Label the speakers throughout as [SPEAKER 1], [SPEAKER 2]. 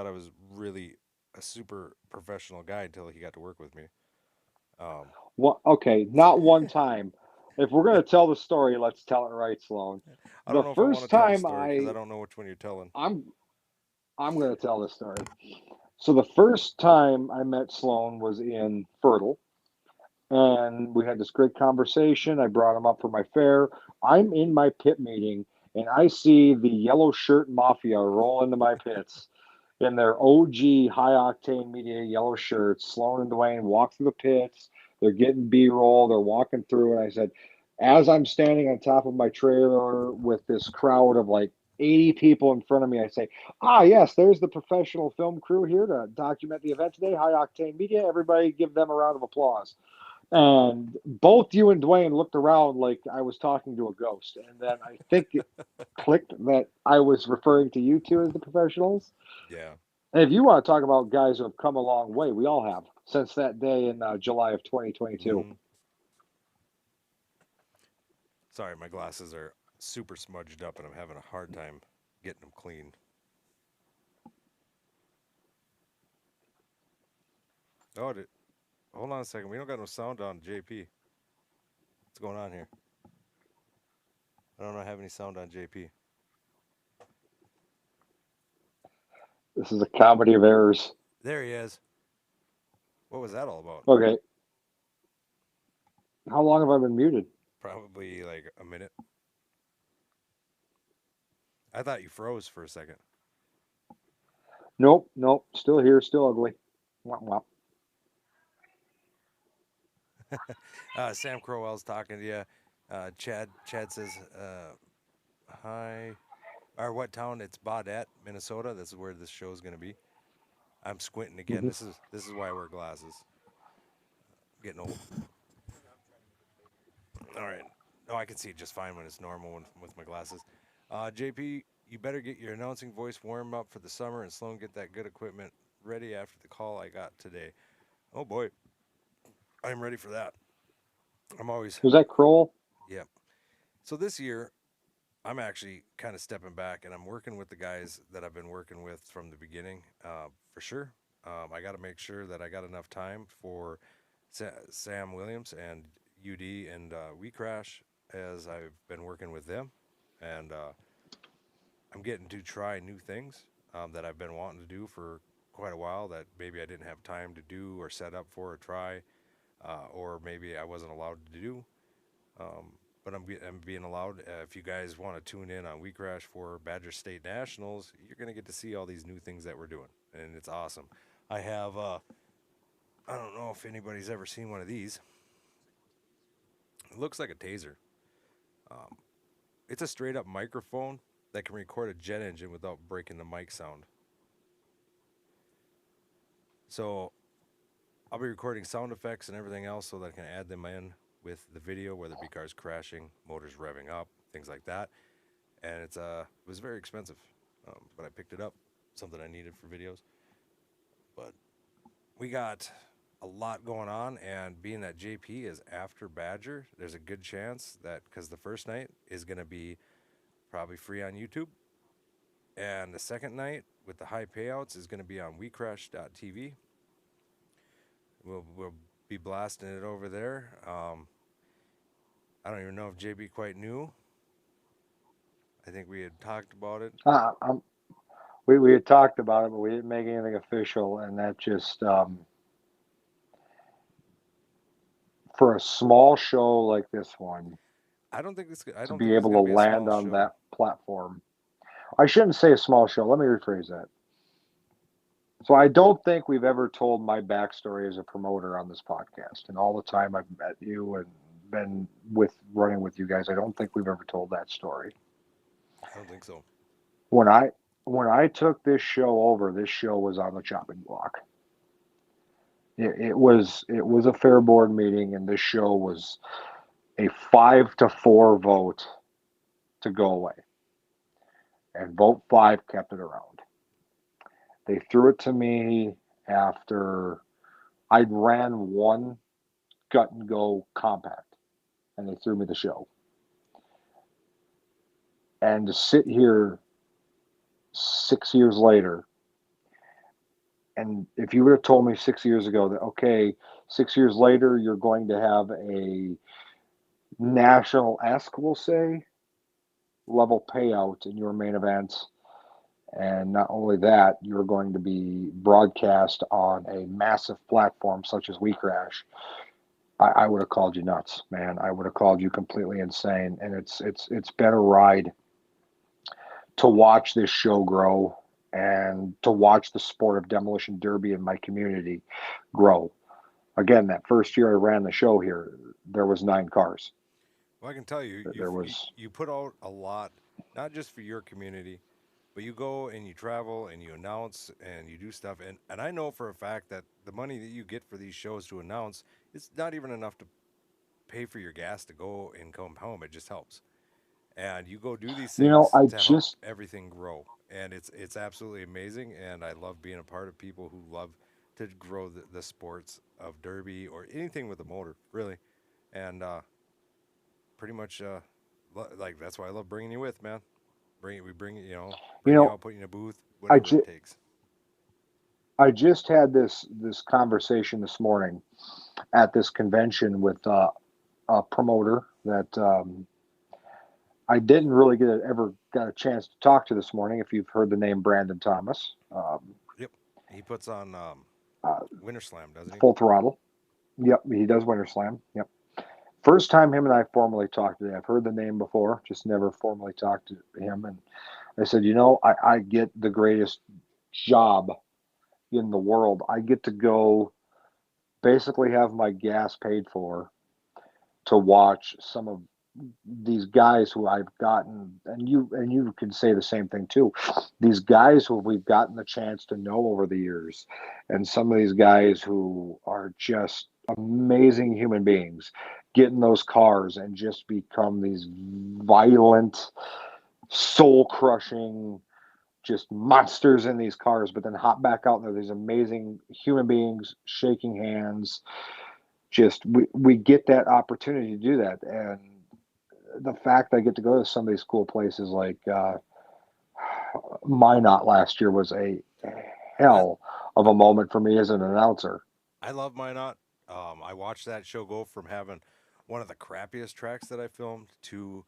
[SPEAKER 1] I was really a super professional guy until he got to work with me. Um,
[SPEAKER 2] What? Okay, not one time. If we're gonna tell the story, let's tell it right, Sloan.
[SPEAKER 1] I
[SPEAKER 2] The
[SPEAKER 1] don't know if I want
[SPEAKER 2] first
[SPEAKER 1] to tell the
[SPEAKER 2] time
[SPEAKER 1] story because I don't know which one you're telling.
[SPEAKER 2] I'm I'm gonna tell this story. So the first time I met Sloan was in Fertile, and we had this great conversation. I brought him up for my fare. I'm in my pit meeting, and I see the yellow shirt mafia roll into my pits in their OG high octane media yellow shirts. Sloan and Dwayne walk through the pits. They're getting B roll. They're walking through, and I said, as I'm standing on top of my trailer with this crowd of like 80 people in front of me, I say, ah, yes, there's the professional film crew here to document the event today. High octane media. Everybody give them a round of applause. And both you and Dwayne looked around like I was talking to a ghost. And then I think it clicked that I was referring to you two as the professionals.
[SPEAKER 1] Yeah.
[SPEAKER 2] And if you want to talk about guys who have come a long way, we all have since that day in July of 2022.
[SPEAKER 1] Hmm. Sorry, my glasses are super smudged up and I'm having a hard time getting them clean. Oh, hold on a second. We don't got no sound on JP. What's going on here? I don't have any sound on JP.
[SPEAKER 2] This is a comedy of errors.
[SPEAKER 1] There he is. What was that all about?
[SPEAKER 2] Okay, how long have I been muted?
[SPEAKER 1] Probably like a minute. I thought you froze for a second.
[SPEAKER 2] Nope, nope, still here, still ugly. Womp womp.
[SPEAKER 1] Sam Crowell's talking to you. Chad says, hi. Or what town? It's Baudette, Minnesota. This is where this show is going to be. I'm squinting again.
[SPEAKER 2] Mhm.
[SPEAKER 1] This is why I wear glasses. Getting old. All right. No, I can see it just fine when it's normal with my glasses. JP, you better get your announcing voice warm up for the summer and Sloan get that good equipment ready after the call I got today. Oh boy, I'm ready for that. I'm always,
[SPEAKER 2] Was that Kroll?
[SPEAKER 1] yeah. So this year, I'm actually kind of stepping back and I'm working with the guys that I've been working with from the beginning, for sure. I got to make sure that I got enough time for Sam Williams and UD and We Crash as I've been working with them. And I'm getting to try new things that I've been wanting to do for quite a while that maybe I didn't have time to do or set up for or try, or maybe I wasn't allowed to do. Um, but I'm being allowed. If you guys want to tune in on We Crash for Badger State Nationals, you're going to get to see all these new things that we're doing. And it's awesome. I have, I don't know if anybody's ever seen one of these. It looks like a taser. Um, it's a straight up microphone that can record a jet engine without breaking the mic sound. So I'll be recording sound effects and everything else so that I can add them in with the video, whether it be cars crashing, motors revving up, things like that. And it was very expensive, but I picked it up, something I needed for videos. But we got a lot going on, and being that JP is after Badger, there's a good chance that because the first night is going to be probably free on YouTube, and the second night with the high payouts is going to be on WeCrash.tv. We'll be blasting it over there. I don't even know if JB quite knew. I think we had talked about it.
[SPEAKER 2] I'm we had talked about it, but we didn't make anything official, and that just for a small show like this one
[SPEAKER 1] I
[SPEAKER 2] to
[SPEAKER 1] don't
[SPEAKER 2] be
[SPEAKER 1] think this is
[SPEAKER 2] able
[SPEAKER 1] going
[SPEAKER 2] to
[SPEAKER 1] to be a
[SPEAKER 2] land
[SPEAKER 1] small
[SPEAKER 2] on
[SPEAKER 1] show.
[SPEAKER 2] that platform. I shouldn't say a small show. Let me rephrase that. So I don't think we've ever told my backstory as a promoter on this podcast, and all the time I've met you and been with running with you guys, I don't think we've ever told that story.
[SPEAKER 1] I don't think so.
[SPEAKER 2] When I took this show was on the chopping block. It was a fair board meeting, and this show was a 5-4 vote to go away, and vote five kept it around. They threw it to me after I'd ran one gut and go compact, and they threw me the show. And to sit here 6 years later And if you would have told me 6 years ago that, okay, 6 years later, you're going to have a national esque, we'll say, level payout in your main events. And not only that, you're going to be broadcast on a massive platform such as We Crash. I would have called you nuts, man. I would have called you completely insane. And it's been a ride to watch this show grow and to watch the sport of demolition derby in my community grow. Again, that first year I ran the show here, there was 9 cars.
[SPEAKER 1] Well, I can tell you,
[SPEAKER 2] There was,
[SPEAKER 1] you put out a lot, not just for your community, but you go and you travel and you announce and you do stuff. And I know for a fact that the money that you get for these shows to announce, it's not even enough to pay for your gas to go and come home. It just helps. And you go do these things
[SPEAKER 2] I
[SPEAKER 1] to help
[SPEAKER 2] just,
[SPEAKER 1] everything grow. And it's absolutely amazing. And I love being a part of people who love to grow the sports of derby or anything with a motor, really. And pretty much like that's why I love bringing you with, man. We bring
[SPEAKER 2] you
[SPEAKER 1] bring you
[SPEAKER 2] know,
[SPEAKER 1] out, put you in a booth,
[SPEAKER 2] I
[SPEAKER 1] whatever it
[SPEAKER 2] just,
[SPEAKER 1] takes.
[SPEAKER 2] I just had this conversation this morning at this convention with a promoter that I didn't really ever got a chance to talk to this morning. If you've heard the name Brandon Thomas,
[SPEAKER 1] Yep, he puts on
[SPEAKER 2] uh,
[SPEAKER 1] Winter Slam, doesn't he?
[SPEAKER 2] Full Throttle. Yep, he does Winter Slam. Yep. First time him and I formally talked today. I've heard the name before, just never formally talked to him. And I said, I get the greatest job in the world. I get to go basically have my gas paid for to watch some of these guys who I've gotten, and you can say the same thing too. These guys who we've gotten the chance to know over the years, and some of these guys who are just amazing human beings, get in those cars and just become these violent, soul crushing, just monsters in these cars, but then hop back out and they're these amazing human beings shaking hands. Just we get that opportunity to do that, and the fact I get to go to some of these cool places like Minot last year was a
[SPEAKER 1] I
[SPEAKER 2] hell of a moment for me as an announcer.
[SPEAKER 1] I love Minot. I watched that show go from having one of the crappiest tracks that I filmed to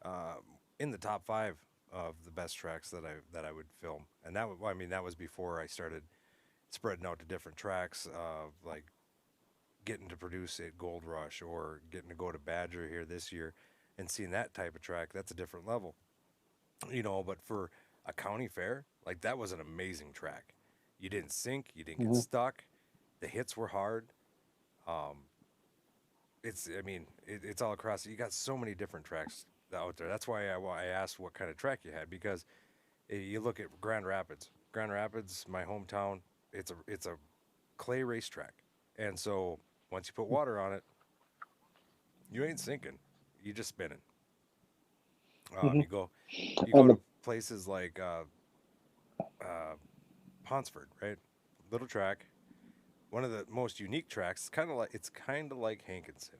[SPEAKER 1] uh, in the top five of the best tracks that I would film, and I mean that was before I started spreading out to different tracks, like getting to produce at Gold Rush or getting to go to Badger here this year, and seeing that type of track. That's a different level, But for a county fair, like that was an amazing track. You didn't sink, you didn't get
[SPEAKER 2] Mm-hmm.
[SPEAKER 1] stuck. The hits were hard. Um, I mean, it's all across. You got so many different tracks out there. That's why I asked what kind of track you had because you look at Grand Rapids. Grand Rapids, my hometown. It's a clay racetrack, and so once you put water on it, you ain't sinking. You just spinning.
[SPEAKER 2] Mm-hmm.
[SPEAKER 1] You go, you go
[SPEAKER 2] And
[SPEAKER 1] to
[SPEAKER 2] the
[SPEAKER 1] places like uh, Ponsford, right? Little track. One of the most unique tracks. It's kind of like Hankinson.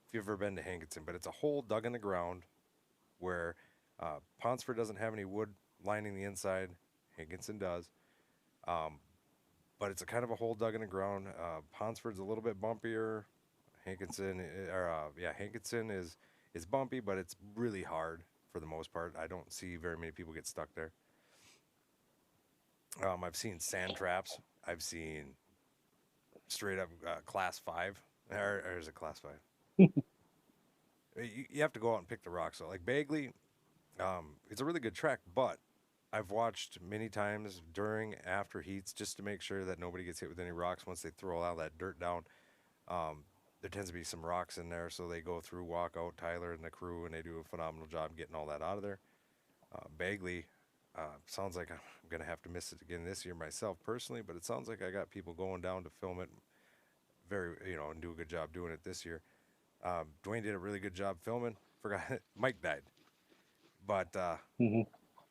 [SPEAKER 1] If you've ever been to Hankinson, but it's a hole dug in the ground where Ponsford doesn't have any wood lining the inside. Hankinson does. Um, but it's a kind of a hole dug in the ground. Ponsford's a little bit bumpier. Hankinson is bumpy, but it's really hard for the most part. I don't see very many people get stuck there. I've seen sand traps. I've seen straight up class five. Or is it class five? You have to go out and pick the rocks. So like Bagley, it's a really good track, but I've watched many times during after heats just to make sure that nobody gets hit with any rocks once they throw all that dirt down. Um, there tends to be some rocks in there, so they go through, walk out Tyler and the crew, and they do a phenomenal job getting all that out of there. Bagley sounds like I'm gonna have to miss it again this year myself personally, but it sounds like I got people going down to film it and do a good job doing it this year. Dwayne did a really good job filming. Forgot Mike died, but
[SPEAKER 2] Mhm.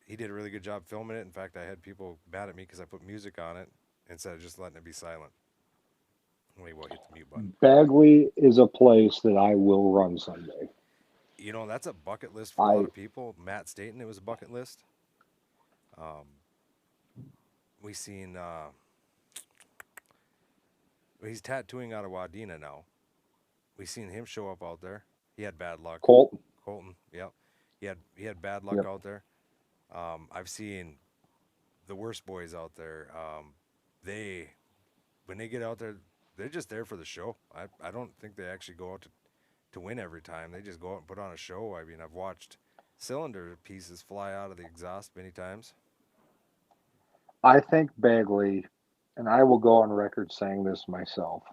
[SPEAKER 1] he did a really good job filming it. In fact, I had people mad at me because I put music on it instead of just letting it be silent. When he will hit the mute button.
[SPEAKER 2] Bagley is a place that I will run someday.
[SPEAKER 1] That's a bucket list for a lot
[SPEAKER 2] I
[SPEAKER 1] of people. Matt Staten, it was a bucket list. Um, we seen He's tattooing out of Wadena now. We seen him show up out there. He had bad luck.
[SPEAKER 2] Colt.
[SPEAKER 1] Colton, yep. He had bad luck
[SPEAKER 2] Yep.
[SPEAKER 1] out there. I've seen the worst boys out there. They when they get out there, they're just there for the show. I don't think they actually go out to win every time. They just go out and put on a show. I mean, I've watched cylinder pieces fly out of the exhaust many times.
[SPEAKER 2] I think Bagley, and I will go on record saying this myself,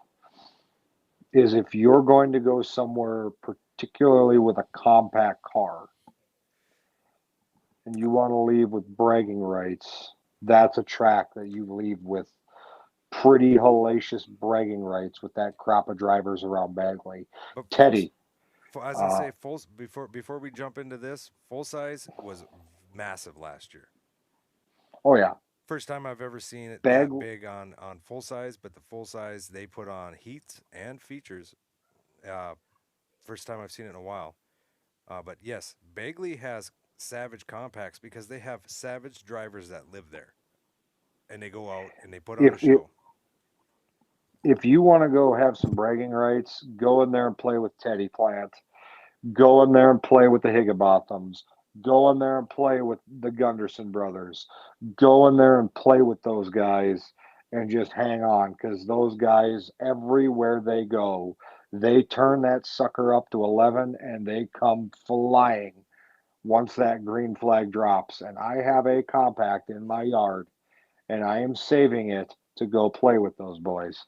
[SPEAKER 2] is if you're going to go somewhere, particularly with a compact car, and you want to leave with bragging rights, that's a track that you leave with pretty hellacious bragging rights with that crop of drivers around Bagley.
[SPEAKER 1] But
[SPEAKER 2] Teddy,
[SPEAKER 1] I was gonna
[SPEAKER 2] uh,
[SPEAKER 1] say full before we jump into this, full size was massive last year.
[SPEAKER 2] oh yeah,
[SPEAKER 1] First time I've ever seen it
[SPEAKER 2] Bag,
[SPEAKER 1] that big on full size, but the full size they put on heat and features. Uh, First time I've seen it in a while. But yes, Bagley has savage compacts because they have savage drivers that live there, and they go out and they put on a
[SPEAKER 2] if
[SPEAKER 1] show.
[SPEAKER 2] if you want to go have some bragging rights, go in there and play with Teddy Plant. Go in there and play with the Higginbothams. Go in there and play with the Gunderson brothers. Go in there and play with those guys and just hang on because those guys, everywhere they go, they turn that sucker up to 11 and they come flying once that green flag drops. And I have a compact in my yard and I am saving it to go play with those boys.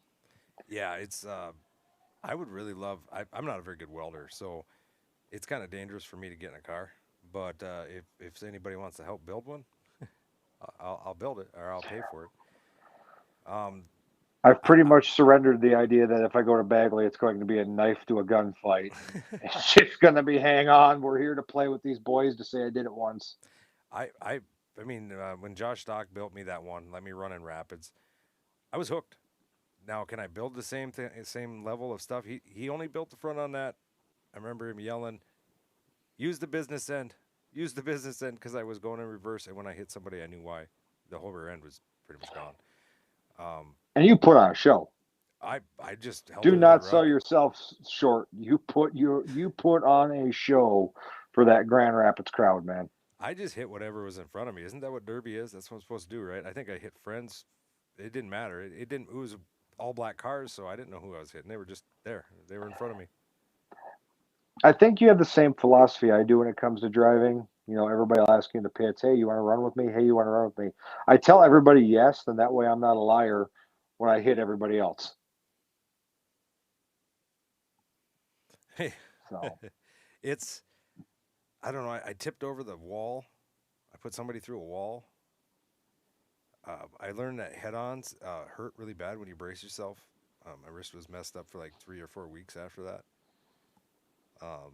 [SPEAKER 1] Yeah, it's. I would really love. I'm not a very good welder, so it's kind of dangerous for me to get in a car. But if anybody wants to help build one, I'll build it or I'll pay for it. Um,
[SPEAKER 2] I've
[SPEAKER 1] I,
[SPEAKER 2] pretty much surrendered the idea that if I go to Bagley, it's going to be a knife to a gunfight. It's just going to be hang on. We're here to play with these boys to say I did it once.
[SPEAKER 1] I, I, I mean, when Josh Stock built me that one, let me run in Rapids, I was hooked. Now, can I build the same level of stuff? He only built the front on that. I remember him yelling, "Use the business end, use the business end," because I was going in reverse, and when I hit somebody, I knew why. The whole rear end was pretty much gone. Um,
[SPEAKER 2] And you put on a show.
[SPEAKER 1] I just held
[SPEAKER 2] Do
[SPEAKER 1] it in the
[SPEAKER 2] not sell
[SPEAKER 1] rut.
[SPEAKER 2] yourself short. You put on a show for that Grand Rapids crowd, man.
[SPEAKER 1] I just hit whatever was in front of me. Isn't that what Derby is? That's what I'm supposed to do, right? I think I hit friends. It didn't matter. It didn't. It was all black cars, so I didn't know who I was hitting. They were just there. They were in front of me.
[SPEAKER 2] I think you have the same philosophy I do when it comes to driving. You know, everybody will ask you in the pits, "Hey, you want to run with me? Hey, you want to run with me?" I tell everybody yes, then that way I'm not a liar when I hit everybody else.
[SPEAKER 1] Hey,
[SPEAKER 2] So
[SPEAKER 1] it's. I don't know. I tipped over the wall. I put somebody through a wall. I learned that head-ons hurt really bad when you brace yourself. My wrist was messed up for like 3 or 4 weeks after that. Um,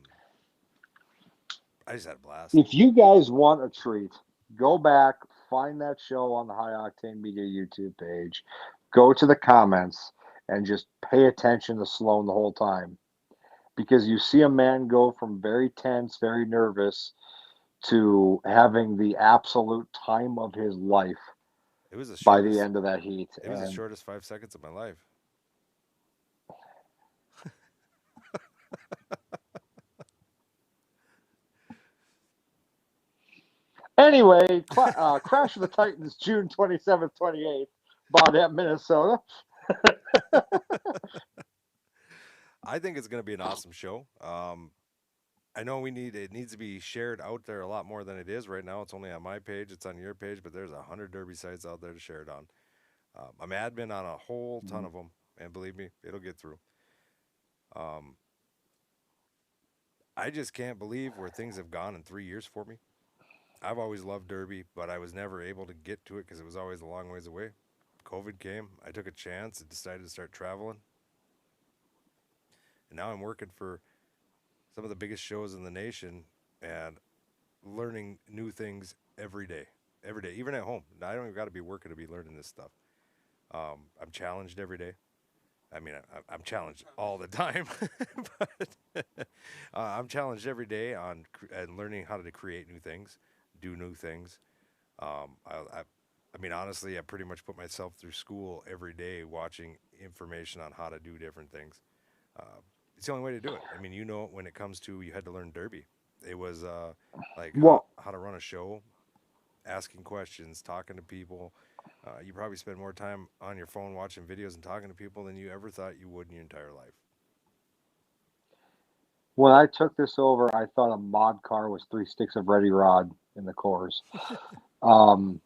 [SPEAKER 1] I just had a blast.
[SPEAKER 2] if you guys want a treat, go back, find that show on the High Octane Media YouTube page, go to the comments, and just pay attention to Sloan the whole time. Because you see a man go from very tense, very nervous, to having the absolute time of his life
[SPEAKER 1] It was the
[SPEAKER 2] by the
[SPEAKER 1] shortest.
[SPEAKER 2] end of that heat.
[SPEAKER 1] It was the
[SPEAKER 2] And
[SPEAKER 1] shortest 5 seconds of my life.
[SPEAKER 2] anyway, Crash of the Titans, June 27th, 28th, Baudette, Minnesota.
[SPEAKER 1] I think it's going to be an awesome show. I know it needs to be shared out there a lot more than it is right now. It's only on my page, it's on your page, but there's 100 Derby sites out there to share it on. I'm admin on a whole ton of them, and believe me, it'll get through. Um, I just can't believe where things have gone in 3 years for me. I've always loved Derby, but I was never able to get to it because it was always a long ways away. COVID came, I took a chance and decided to start traveling, and now I'm working for some of the biggest shows in the nation and learning new things every day. Every day, even at home. I don't even got to be working to be learning this stuff. I'm challenged every day. I mean, I'm challenged all the time, but I'm challenged every day on and learning how to create new things, do new things. I I mean, honestly, I pretty much put myself through school every day watching information on how to do different things. Uh, it's the only way to do it. I mean, when it comes to you had to learn derby, it was like
[SPEAKER 2] Well,
[SPEAKER 1] how to run a show, asking questions, talking to people. You probably spend more time on your phone watching videos and talking to people than you ever thought you would in your entire life.
[SPEAKER 2] when I took this over, I thought a mod car was three sticks of ready rod in the cores. Um,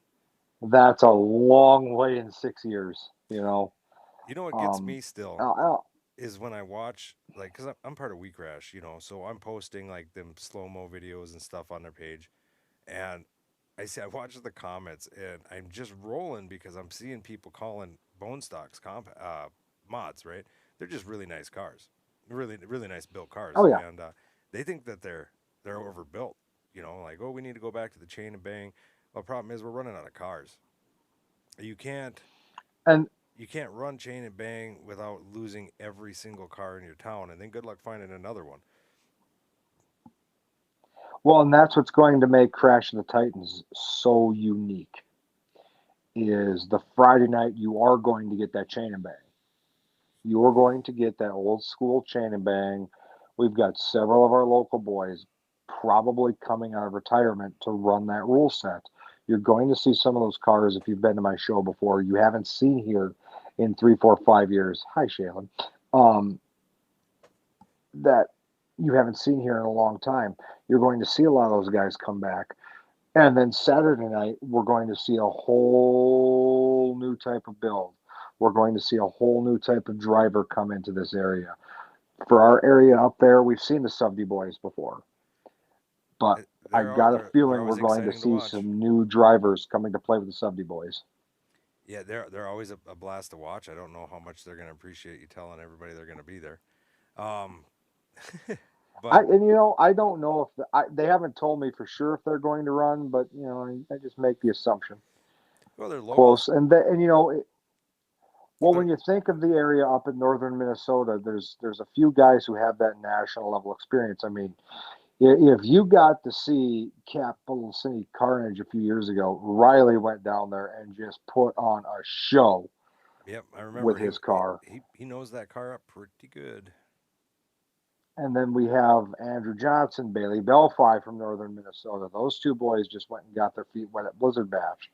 [SPEAKER 2] that's a long way in 6 years, you know.
[SPEAKER 1] You know what gets
[SPEAKER 2] Um,
[SPEAKER 1] me still
[SPEAKER 2] I,
[SPEAKER 1] is when I watch like because I'm part of We Crash, so I'm posting like them slow mo videos and stuff on their page, and I watch the comments and I'm just rolling because I'm seeing people calling bone stocks mods, right? They're just really nice cars, really really nice built cars,
[SPEAKER 2] oh yeah,
[SPEAKER 1] and they think that they're overbuilt. Like, oh, we need to go back to the chain and bang. Well, the problem is we're running out of cars. You can't
[SPEAKER 2] and
[SPEAKER 1] you can't run chain and bang without losing every single car in your town, and then good luck finding another one.
[SPEAKER 2] well, and that's what's going to make Crash of the Titans so unique. Is the Friday night you are going to get that chain and bang. You're going to get that old school chain and bang. We've got several of our local boys probably coming out of retirement to run that rule set. You're going to see some of those cars if you've been to my show before. You haven't seen here in 3, 4, 5 years. Hi, Shaylin. Um, that you haven't seen here in a long time. You're going to see a lot of those guys come back. And then Saturday night, we're going to see a whole new type of build. We're going to see a whole new type of driver come into this area. For our area up there, we've seen the Subdy boys before, but I got a
[SPEAKER 1] They're
[SPEAKER 2] feeling we're
[SPEAKER 1] always
[SPEAKER 2] going to
[SPEAKER 1] exciting to
[SPEAKER 2] see
[SPEAKER 1] watch.
[SPEAKER 2] some new drivers coming to play with the Subdy boys.
[SPEAKER 1] Yeah, they're always a blast to watch. I don't know how much they're going to appreciate you telling everybody they're going to be there. Um,
[SPEAKER 2] I
[SPEAKER 1] but
[SPEAKER 2] and I don't know if they haven't told me for sure if they're going to run, but I just make the assumption
[SPEAKER 1] well, they're
[SPEAKER 2] close.
[SPEAKER 1] locals.
[SPEAKER 2] Well,
[SPEAKER 1] They're
[SPEAKER 2] when you think of the area up in northern Minnesota, there's a few guys who have that national level experience. I mean, if you got to see Capital City Carnage a few years ago, Riley went down there and just put on a show
[SPEAKER 1] Yep, I remember
[SPEAKER 2] with his car.
[SPEAKER 1] he knows that car up pretty good.
[SPEAKER 2] And then we have Andrew Johnson, Bailey Belfi from northern Minnesota. Those two boys just went and got their feet wet at Blizzard Bash.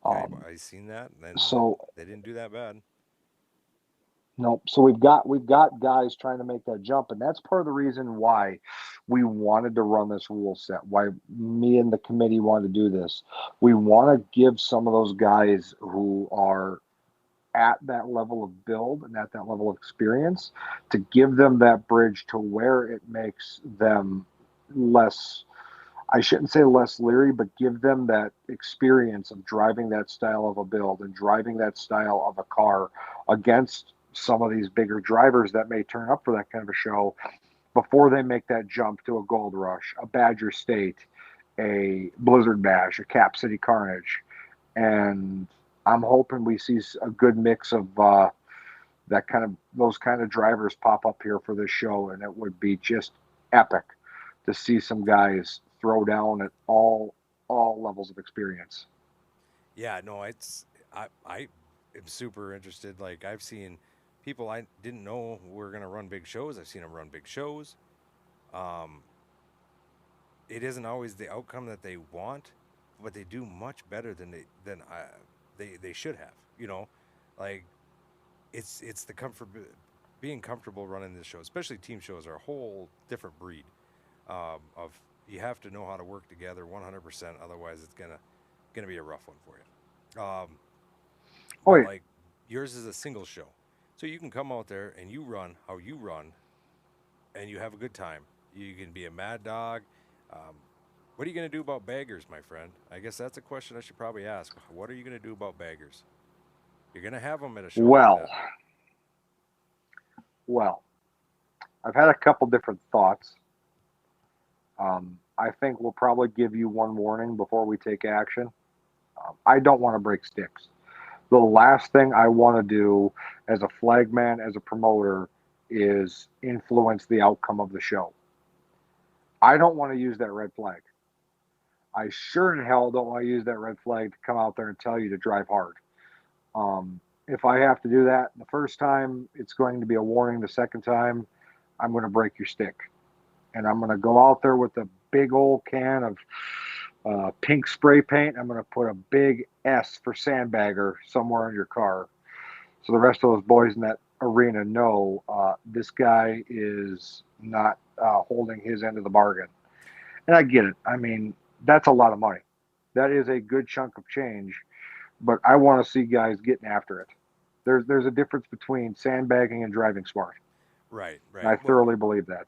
[SPEAKER 2] Um,
[SPEAKER 1] I seen that, and
[SPEAKER 2] so
[SPEAKER 1] they didn't do that bad.
[SPEAKER 2] Nope. So we've got guys trying to make that jump, and that's part of the reason why we wanted to run this rule set. Why me and the committee wanted to do this. We want to give some of those guys who are at that level of build and at that level of experience to give them that bridge to where it makes them less. I shouldn't say less leery, but give them that experience of driving that style of a build and driving that style of a car against some of these bigger drivers that may turn up for that kind of a show before they make that jump to a Gold Rush, a Badger State, a Blizzard Bash, a Cap City Carnage. And I'm hoping we see a good mix of those kind of drivers pop up here for this show, and it would be just epic to see some guys throw down at all levels of experience.
[SPEAKER 1] Yeah, no, I am super interested. Like I've seen people I didn't know were gonna run big shows. I've seen them run big shows. Um, it isn't always the outcome that they want, but they do much better than they should have. Like it's the comfort being comfortable running this show, especially team shows, are a whole different breed. Of you have to know how to work together 100%. Otherwise, it's gonna be a rough one for you.
[SPEAKER 2] Oh
[SPEAKER 1] But
[SPEAKER 2] yeah.
[SPEAKER 1] like yours is a single show, so you can come out there and you run how you run, and you have a good time. You can be a mad dog. Um, what are you gonna do about baggers, my friend? I guess that's a question I should probably ask. What are you gonna do about baggers? You're gonna have them at a show like
[SPEAKER 2] Well,
[SPEAKER 1] that.
[SPEAKER 2] well, I've had a couple different thoughts. I think we'll probably give you one warning before we take action. I don't want to break sticks. The last thing I want to do as a flagman, as a promoter, is influence the outcome of the show. I don't want to use that red flag. I sure in hell don't want to use that red flag to come out there and tell you to drive hard. If I have to do that the first time, it's going to be a warning. The second time, I'm going to break your stick. And I'm going to go out there with a big old can of pink spray paint. I'm going to put a big S for sandbagger somewhere in your car. So the rest of those boys in that arena know this guy is not holding his end of the bargain. And I get it. I mean, that's a lot of money. That is a good chunk of change, but I want to see guys getting after it. There's a difference between sandbagging and driving smart.
[SPEAKER 1] Right,
[SPEAKER 2] And
[SPEAKER 1] right.
[SPEAKER 2] I
[SPEAKER 1] Well,
[SPEAKER 2] thoroughly believe that.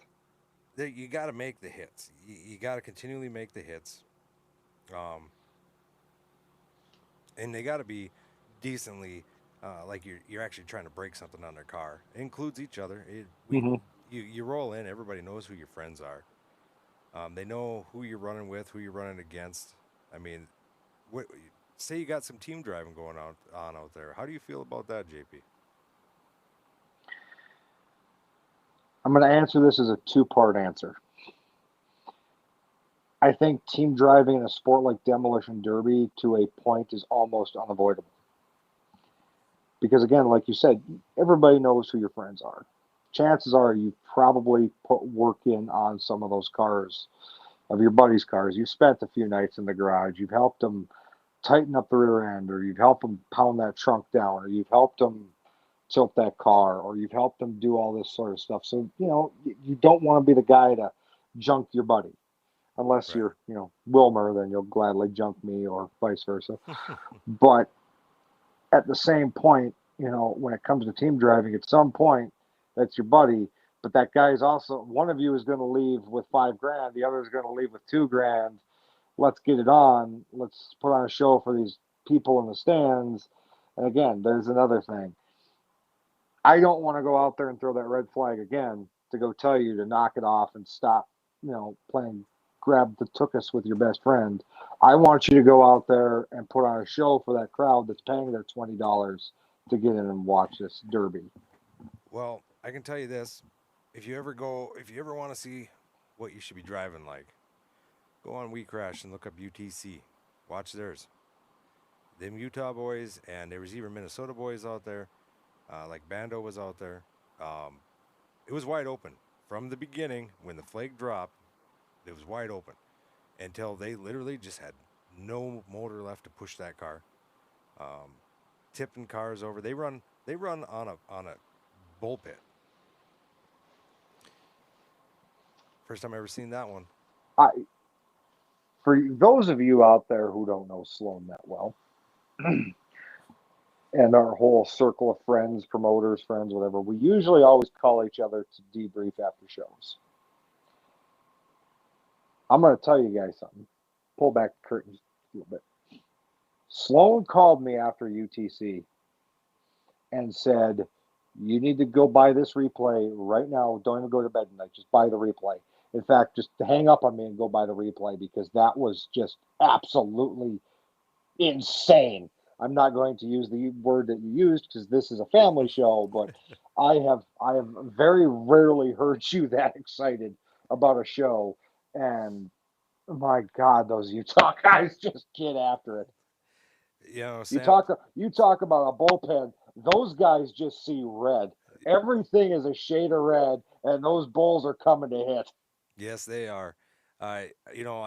[SPEAKER 1] you got to make the hits. You got to continually make the hits, um, and they got to be decently like you're actually trying to break something on their car. It includes each other.
[SPEAKER 2] Hmm.
[SPEAKER 1] You roll in. Everybody knows who your friends are. They know who you're running with, who you're running against. I mean, what, say you got some team driving going on out there. How do you feel about that, JP?
[SPEAKER 2] I'm going to answer this as a two-part answer. I think team driving in a sport like Demolition Derby to a point is almost unavoidable. Because again, like you said, everybody knows who your friends are. Chances are you've probably put work in on some of those cars, of your buddies' cars. You've spent a few nights in the garage. You've helped them tighten up the rear end, or you've helped them pound that trunk down, or you've helped them tilt that car, or you've helped them do all this sort of stuff. So, you don't want to be the guy to junk your buddy. Unless
[SPEAKER 1] Right.
[SPEAKER 2] you're, Wilmer, then you'll gladly junk me or vice versa. But at the same point, when it comes to team driving, at some point, that's your buddy. But that guy is also, one of you is going to leave with 5 grand, the other is going to leave with 2 grand. Let's get it on. Let's put on a show for these people in the stands. And again, there's another thing. I don't want to go out there and throw that red flag again to go tell you to knock it off and stop, playing grab the tookus with your best friend. I want you to go out there and put on a show for that crowd that's paying their $20 to get in and watch this derby.
[SPEAKER 1] Well, I can tell you this: if you ever want to see what you should be driving like, go on We Crash and look up UTC. Watch theirs. Them Utah boys, and there was even Minnesota boys out there. Like Bando was out there. Um, it was wide open from the beginning. When the flag dropped, it was wide open until they literally just had no motor left to push that car. Um, Tipping cars over. They run on a bull pit. First time I ever seen that one.
[SPEAKER 2] I, for those of you out there who don't know Sloan that well, and our whole circle of friends, promoters, friends, whatever, we usually always call each other to debrief after shows. I'm going to tell you guys something. Pull back the curtains a little bit. Sloan called me after UTC and said, "You need to go buy this replay right now. Don't even go to bed tonight. Just buy the replay. In fact, just hang up on me and go buy the replay because that was just absolutely insane." I'm not going to use the word that you used because this is a family show, but I have very rarely heard you that excited about a show. And my God, those Utah guys just get after it.
[SPEAKER 1] You know,
[SPEAKER 2] You
[SPEAKER 1] Sam.
[SPEAKER 2] talk you talk about a bullpen. Those guys just see red. Everything is a shade of red, and those bulls are coming to hit.
[SPEAKER 1] Yes, they are. I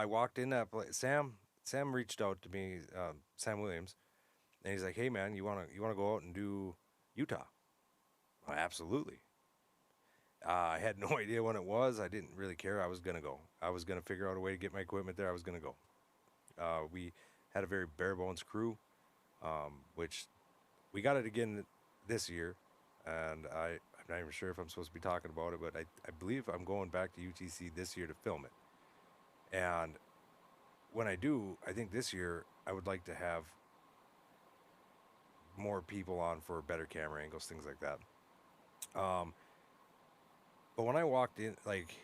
[SPEAKER 1] walked in that place. Sam reached out to me, Sam Williams, and he's like, "Hey, man, you wanna go out and do Utah?" Well, absolutely. I had no idea when it was. I didn't really care. I was gonna go. I was gonna figure out a way to get my equipment there. I was gonna go. We had a very bare bones crew, which we got it again this year, and I'm not even sure if I'm supposed to be talking about it, but I believe I'm going back to UTC this year to film it. And when I do, I think this year I would like to have more people on for better camera angles, things like that. Um, but when I walked in, like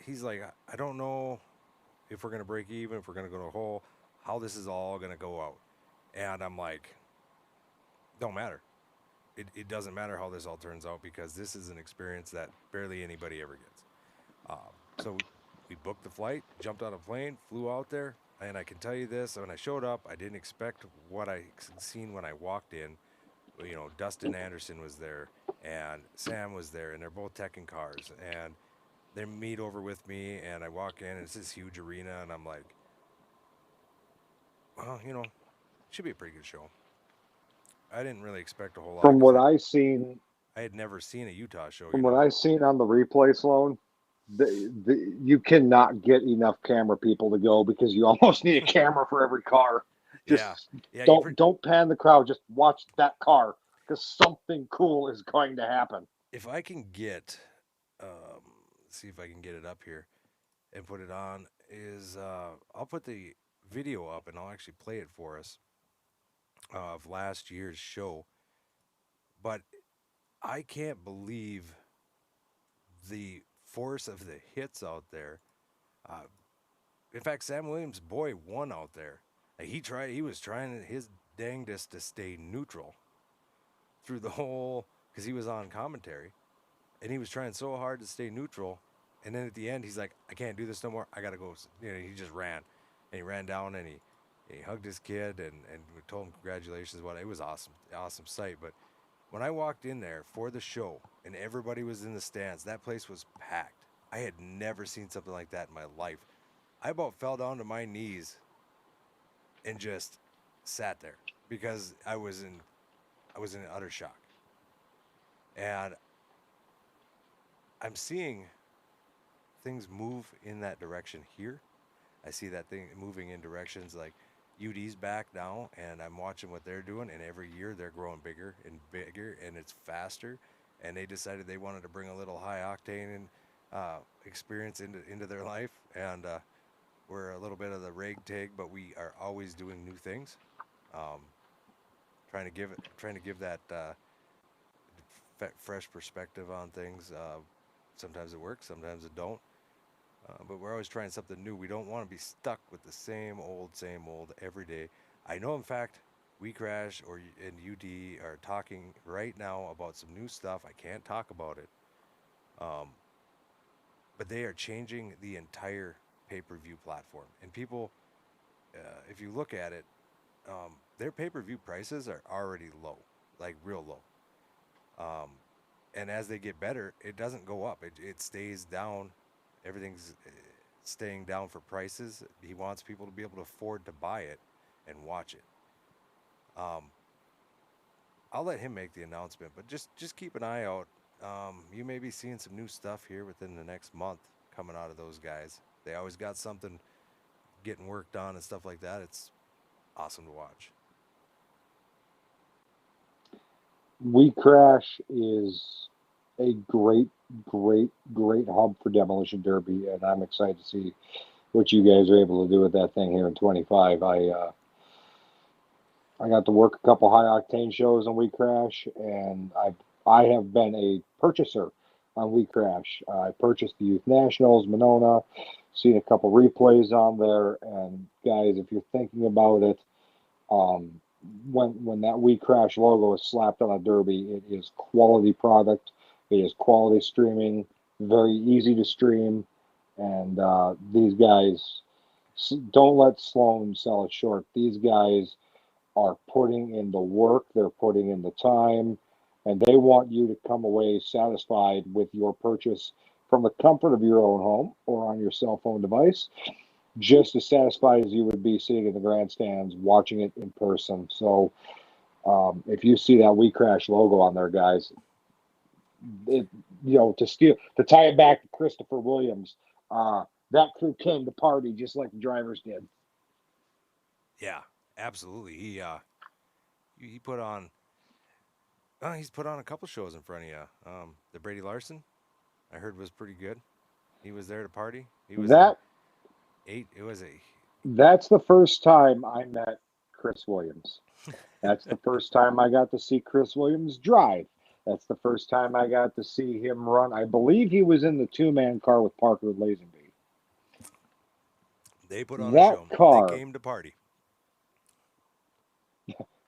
[SPEAKER 1] he's like, I don't know if we're gonna break even, if we're gonna go to a hole, how this is all gonna go out. And I'm like, don't matter. It doesn't matter how this all turns out because this is an experience that barely anybody ever gets. So we booked the flight, jumped on a plane, flew out there. and I can tell you this: when I showed up, I didn't expect what I seen when I walked in. You know, Dustin Anderson was there, and Sam was there, and they're both teching cars, and they meet over with me, and I walk in, and it's this huge arena, and I'm like, well, you know, should be a pretty good show. I didn't really expect a whole lot
[SPEAKER 2] From
[SPEAKER 1] because
[SPEAKER 2] what I seen,
[SPEAKER 1] I had never seen a Utah show,
[SPEAKER 2] from
[SPEAKER 1] you
[SPEAKER 2] what
[SPEAKER 1] know.
[SPEAKER 2] I seen on the replay, Sloan, you cannot get enough camera people to go because you almost need a camera for every car.
[SPEAKER 1] Yeah,
[SPEAKER 2] Just
[SPEAKER 1] yeah.
[SPEAKER 2] don't pan the crowd. Just watch that car because something cool is going to happen.
[SPEAKER 1] If I can get, um, see if I can get it up here and put it on. Is I'll put the video up and I'll actually play it for us of last year's show. But I can't believe the force of the hits out there. Uh, in fact, Sam Williams' boy won out there. He was trying his dangest to stay neutral through the whole, because he was on commentary, and he was trying so hard to stay neutral. And then at the end, he's like, "I can't do this no more. I gotta go." You know, he just ran, and he ran down and he hugged his kid and we told him congratulations. What it was awesome, awesome sight. But when I walked in there for the show and everybody was in the stands, that place was packed. I had never seen something like that in my life. I about fell down to my knees and just sat there because I was in utter shock. And I'm seeing things move in that direction here. I see that thing moving in directions like UD's back now, and I'm watching what they're doing, and every year they're growing bigger and bigger, and it's faster. And they decided they wanted to bring a little high octane and experience into their life, and we're a little bit of the ragtag, but we are always doing new things. Um, trying to give that fresh perspective on things. Sometimes it works, sometimes it don't. But we're always trying something new. We don't want to be stuck with the same old every day. I know, in fact, We Crash and UD are talking right now about some new stuff. I can't talk about it, um, but they are changing the entire pay-per-view platform. And people, if you look at it, their pay-per-view prices are already low, like real low. Um, and as they get better, it doesn't go up. It stays down. Everything's staying down for prices. He wants people to be able to afford to buy it and watch it. Um, I'll let him make the announcement, but just keep an eye out. You may be seeing some new stuff here within the next month coming out of those guys. They always got something getting worked on and stuff like that. It's awesome to watch.
[SPEAKER 2] We Crash is a great hub for Demolition Derby, and I'm excited to see what you guys are able to do with that thing here in 25. I got to work a couple high octane shows on We Crash, and I have been a purchaser on We Crash. I purchased the Youth Nationals, Monona, seen a couple replays on there, and guys, if you're thinking about it, um, when that We Crash logo is slapped on a derby, it is quality product. It is quality streaming, very easy to stream, and these guys don't let Sloan sell it short. These guys are putting in the work, they're putting in the time, and they want you to come away satisfied with your purchase from the comfort of your own home or on your cell phone device, just as satisfied as you would be sitting in the grandstands watching it in person. So if you see that We Crash logo on there, guys, it, to tie it back to Christopher Williams, that crew came to party just like the drivers did.
[SPEAKER 1] Yeah, absolutely. He put on he's put on a couple shows in front of you. The Brady Larson I heard was pretty good. He was there to party. He was in
[SPEAKER 2] That
[SPEAKER 1] eight. It was a
[SPEAKER 2] that's the first time I met Chris Williams. That's the first time I got to see Chris Williams drive. That's the first time I got to see him run. I believe he was in the two-man car with Parker Lazenby.
[SPEAKER 1] they put on a
[SPEAKER 2] That
[SPEAKER 1] show. They
[SPEAKER 2] car,
[SPEAKER 1] came to party.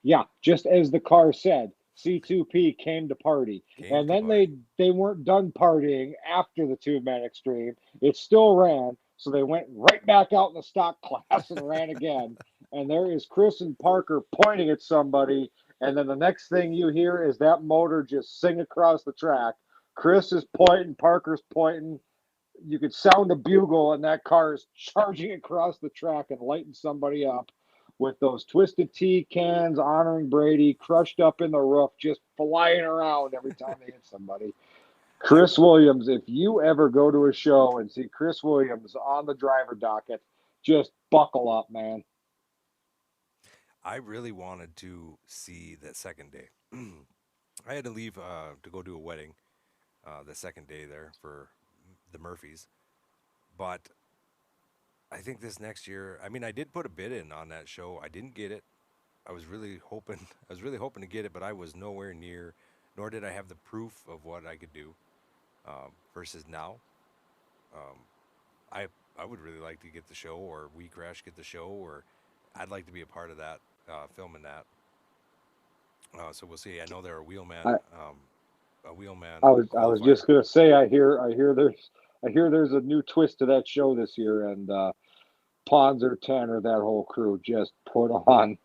[SPEAKER 2] yeah, just as the car said, C2P came to party.
[SPEAKER 1] Came
[SPEAKER 2] And
[SPEAKER 1] to
[SPEAKER 2] then
[SPEAKER 1] party.
[SPEAKER 2] they weren't done partying after the two-man extreme. It still ran, So they went right back out in the stock class and ran again. And there is Chris and Parker pointing at somebody. And then the next thing you hear is that motor just sing across the track. Chris is pointing, Parker's pointing. You could sound a bugle, and that car is charging across the track and lighting somebody up with those twisted tea cans honoring Brady crushed up in the roof, just flying around every time they hit somebody.
[SPEAKER 1] I
[SPEAKER 2] Chris Williams, if you ever go to a show and see Chris Williams on the driver docket, just buckle up, man.
[SPEAKER 1] I really wanted to see that second day. I had to leave to go to a wedding the second day there for the Murphys, but I think this next year. I mean, I did put a bid in on that show. I didn't get it. I was really hoping. I was really hoping to get it, but I was nowhere near. Nor did I have the proof of what I could do. Versus now, um, I I would really like to get the show, or We Crash get the show, or I'd like to be a part of that, filming that. So we'll see. I know there are
[SPEAKER 2] I,
[SPEAKER 1] a wheelman
[SPEAKER 2] I was
[SPEAKER 1] qualifier.
[SPEAKER 2] just gonna say I hear there's a new twist to that show this year, and Ponzer, Tanner, that whole crew just put on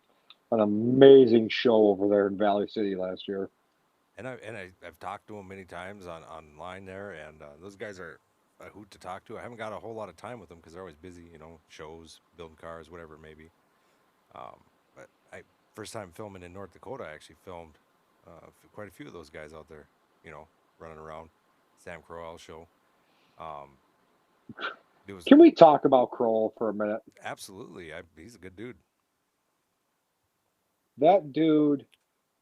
[SPEAKER 2] an amazing show over there in Valley City last year.
[SPEAKER 1] I've talked to them many times on online there, and those guys are a hoot to talk to. I haven't got a whole lot of time with them because they're always busy, shows, building cars, whatever it may be. Um, but I first time filming in North Dakota, I actually filmed quite a few of those guys out there, running around. Sam Crowell show. Um, it was
[SPEAKER 2] Can we talk about Kroll for a minute?
[SPEAKER 1] absolutely. He's a good dude.
[SPEAKER 2] That dude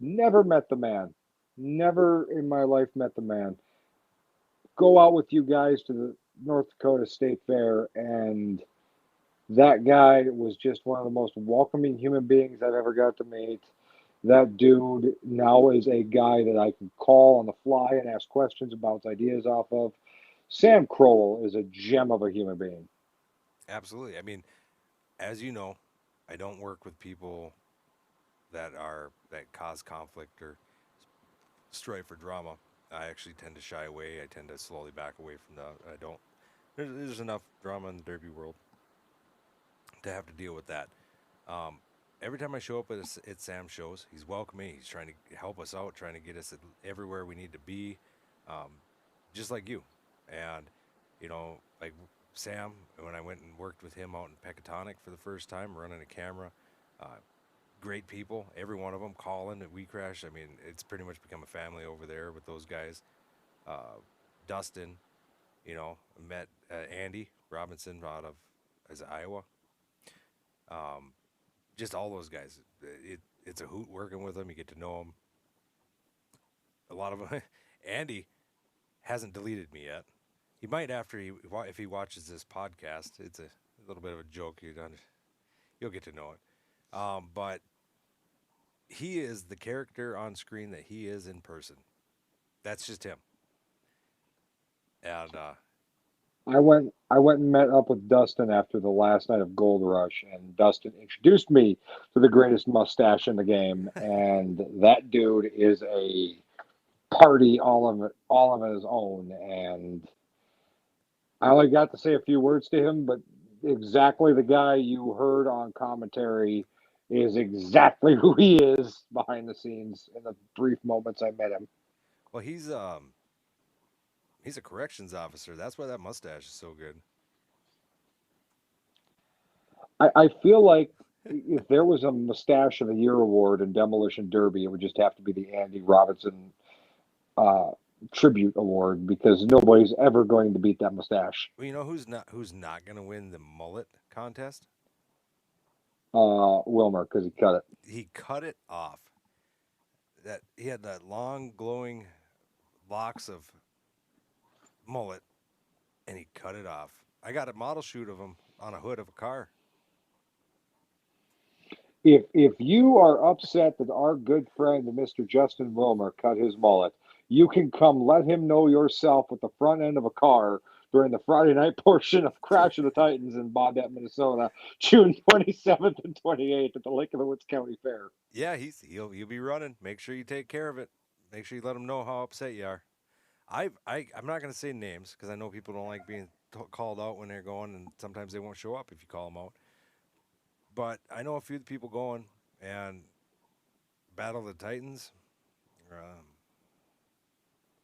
[SPEAKER 2] never met the man. Never in my life met the man. Go out with you guys to the North Dakota State Fair, and that guy was just one of the most welcoming human beings I've ever got to meet. That dude now is a guy that I can call on the fly and ask questions, bounce ideas off of. Sam Crowell is a gem of a human being.
[SPEAKER 1] Absolutely. I mean, as you know, I don't work with people that cause conflict or strife or drama. I actually tend to shy away. I tend to slowly back away from that. I don't. There's enough drama in the derby world to have to deal with that. Um, every time I show up at Sam shows, he's welcoming. He's trying to help us out, trying to get us everywhere we need to be, um, just like you. And like Sam, when I went and worked with him out in Pecatonic for the first time, running a camera, uh, great people, every one of them. Colin at We Crash. I mean, it's pretty much become a family over there with those guys. Dustin, met Andy Robinson out of is it Iowa. Um, just all those guys. It's a hoot working with them. You get to know them. A lot of them. Andy hasn't deleted me yet. He might after if he watches this podcast. It's a little bit of a joke. You'll get to know it. But he is the character on screen that he is in person. That's just him. And
[SPEAKER 2] I went and met up with Dustin after the last night of Gold Rush, and Dustin introduced me to the greatest mustache in the game, and that dude is a party all of his own. And I only got to say a few words to him, but exactly the guy you heard on commentary is exactly who he is behind the scenes in the brief moments I met him.
[SPEAKER 1] well, he's a corrections officer. That's why that mustache is so good.
[SPEAKER 2] I feel like if there was a mustache of the year award in Demolition Derby, it would just have to be the Andy Robinson uh, tribute award because nobody's ever going to beat that mustache.
[SPEAKER 1] Well, who's not going to win the mullet contest?
[SPEAKER 2] Wilmer, because he cut it.
[SPEAKER 1] He cut it off. That he had that long glowing locks of mullet, and he cut it off. I got a model shoot of him on a hood of a car.
[SPEAKER 2] If you are upset that our good friend Mr. Justin Wilmer cut his mullet, you can come let him know yourself with the front end of a car during the Friday night portion of Crash of the Titans in Baudette, Minnesota, June 27th and 28th at the Lake of the Woods County Fair.
[SPEAKER 1] Yeah, he'll be running. Make sure you take care of it. Make sure you let him know how upset you are. I'm not going to say names because I know people don't like being called out when they're going, and sometimes they won't show up if you call them out. But I know a few people going, and Battle of the Titans. Um,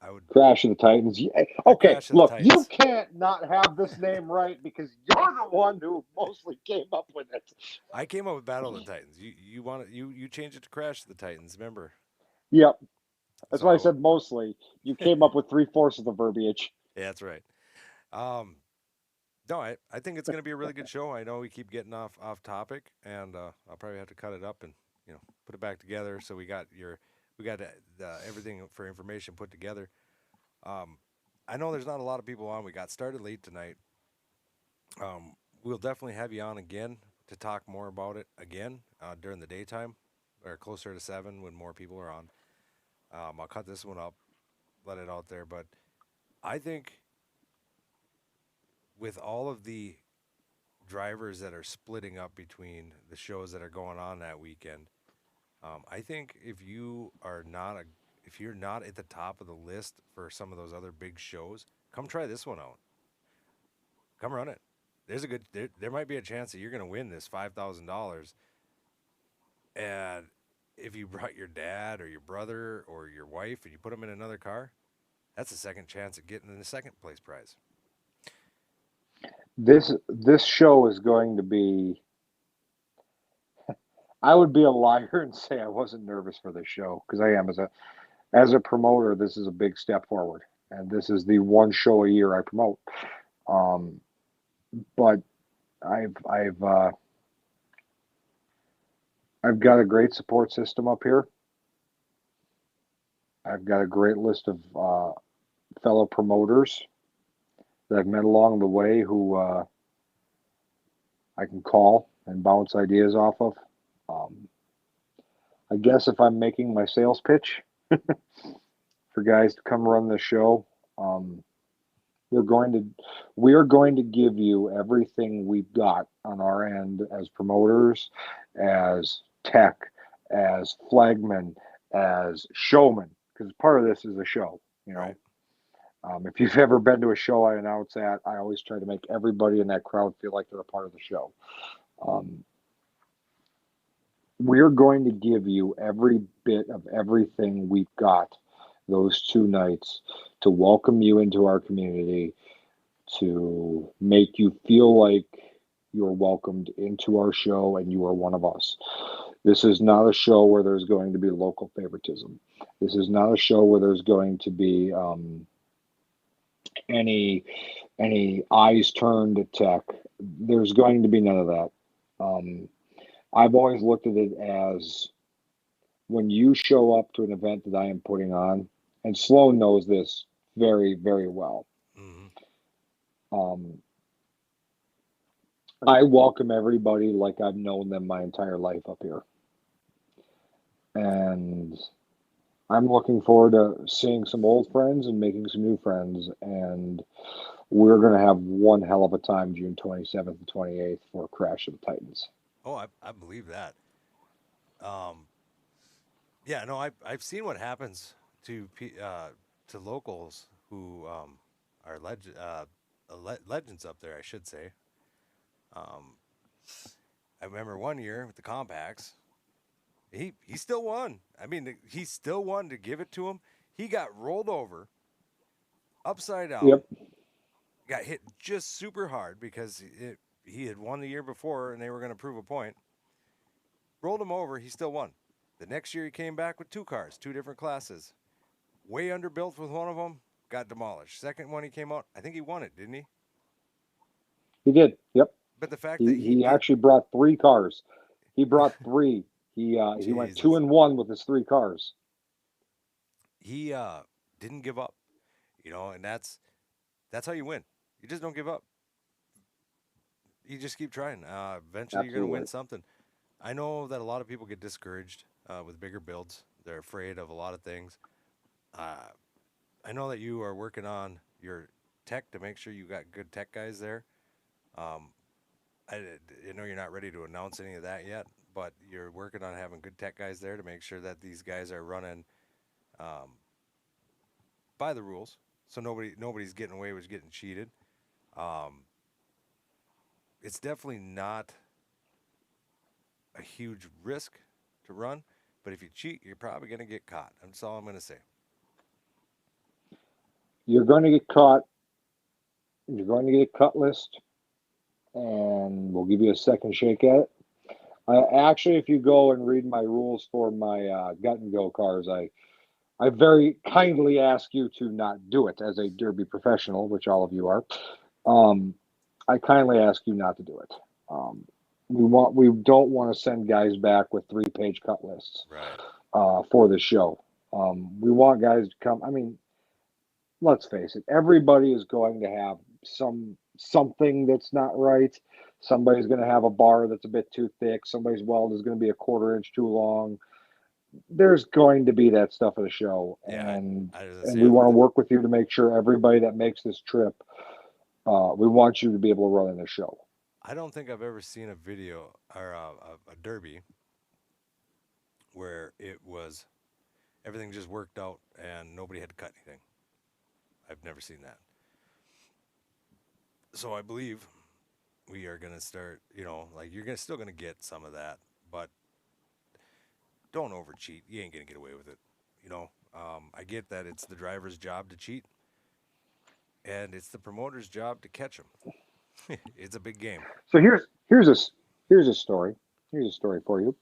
[SPEAKER 1] I would
[SPEAKER 2] Crash of the Titans.
[SPEAKER 1] a
[SPEAKER 2] Okay,
[SPEAKER 1] Crash of the
[SPEAKER 2] look, you
[SPEAKER 1] Titans.
[SPEAKER 2] can't not have this name right because you're the one who mostly came up with it.
[SPEAKER 1] I came up with Battle of the Titans. You want it, you change it to Crash of the Titans. Remember?
[SPEAKER 2] Yep, that's why I
[SPEAKER 1] So
[SPEAKER 2] said mostly. You came up with three-fourths of the verbiage.
[SPEAKER 1] yeah, that's right. Um, no, I think it's going to be a really good show. I know we keep getting off topic, and I'll probably have to cut it up and put it back together. So we got everything for information put together. Um, I know there's not a lot of people on. We got started late tonight. We'll definitely have you on again to talk more about it again during the daytime or closer to 7 when more people are on. I'll cut this one up, let it out there. But I think with all of the drivers that are splitting up between the shows that are going on that weekend, I think if you're not at the top of the list for some of those other big shows, come try this one out. Come run it. There might be a chance that you're going to win this $5,000. And if you brought your dad or your brother or your wife and you put them in another car, that's a second chance at getting the second place prize.
[SPEAKER 2] This show is going to be. I would be a liar and say I wasn't nervous for this show because I am as a promoter. This is a big step forward, and this is the one show a year I promote. Um, but I've got a great support system up here. I've got a great list of fellow promoters that I've met along the way who I can call and bounce ideas off of. Um, I guess if I'm making my sales pitch for guys to come run the show, um, we're going to we are going to give you everything we've got on our end as promoters, as tech, as flagmen, as showmen, because part of this is a show. You
[SPEAKER 1] Right.
[SPEAKER 2] know, if you've ever been to a show I announce at, I always try to make everybody in that crowd feel like they're a part of the show. Um, we're going to give you every bit of everything we've got those 2 nights to welcome you into our community, to make you feel like you're welcomed into our show and you are one of us. This is not a show where there's going to be local favoritism. This is not a show where there's going to be any eyes turned to tech. There's going to be none of that. Um, I've always looked at it as when you show up to an event that I am putting on, and Sloan knows this very, very well.
[SPEAKER 1] Hmm.
[SPEAKER 2] Um, I welcome everybody like I've known them my entire life up here. And I'm looking forward to seeing some old friends and making some new friends. And we're going to have one hell of a time June 27th and 28th for Crash of the Titans.
[SPEAKER 1] Oh, I believe that. Um, yeah, no, I've seen what happens to locals who are legends up there, I should say. Um, I remember one year with the compacts, he still won. I mean, he still won to give it to him. He got rolled over upside down,
[SPEAKER 2] Yep.
[SPEAKER 1] got hit just super hard because he had won the year before and they were going to prove a point. Rolled him over, he still won. The next year he came back with two cars, two different classes. Way underbuilt with one of them, got demolished. Second one he came out, I think he won it, didn't he?
[SPEAKER 2] He did. Yep.
[SPEAKER 1] But the fact that
[SPEAKER 2] He actually brought 3 cars. He brought three. He went two
[SPEAKER 1] Jesus,
[SPEAKER 2] and one with his 3 cars.
[SPEAKER 1] he didn't give up, and that's how you win. You just don't give up. You just keep trying. Eventually, you're going to win
[SPEAKER 2] Absolutely.
[SPEAKER 1] something. I know that a lot of people get discouraged with bigger builds. They're afraid of a lot of things. Uh, I know that you are working on your tech to make sure you got good tech guys there. Um, I know you're not ready to announce any of that yet, but you're working on having good tech guys there to make sure that these guys are running um, by the rules, so nobody's getting away with getting cheated. Um, it's definitely not a huge risk to run, but if you cheat, you're probably going to get caught. That's all I'm going to say.
[SPEAKER 2] You're going to get caught. You're going to get a cut list, and we'll give you a second shake at it. Actually, if you go and read my rules for my gut and go cars, I very kindly ask you to not do it as a derby professional, which all of you are. Um, I kindly ask you not to do it. Um, we don't want to send guys back with 3-page cut lists
[SPEAKER 1] Right.
[SPEAKER 2] for the show. We want guys to come. I mean, let's face it, everybody is going to have something that's not right. Somebody's going to have a bar that's a bit too thick. Somebody's weld is going to be a quarter inch too long. There's going to be that stuff at the show,
[SPEAKER 1] Yeah.
[SPEAKER 2] and
[SPEAKER 1] I was going to
[SPEAKER 2] and
[SPEAKER 1] say,
[SPEAKER 2] we want to work with you to make sure everybody that makes this trip, we want you to be able to run in the show.
[SPEAKER 1] I don't think I've ever seen a video or a derby where it was everything just worked out and nobody had to cut anything. I've never seen that. So I believe we are going to start, like you're still going to get some of that, but don't over cheat. You ain't going to get away with it. I get that it's the driver's job to cheat and it's the promoter's job to catch them. It's a big game.
[SPEAKER 2] So here's a story. Here's a story for you.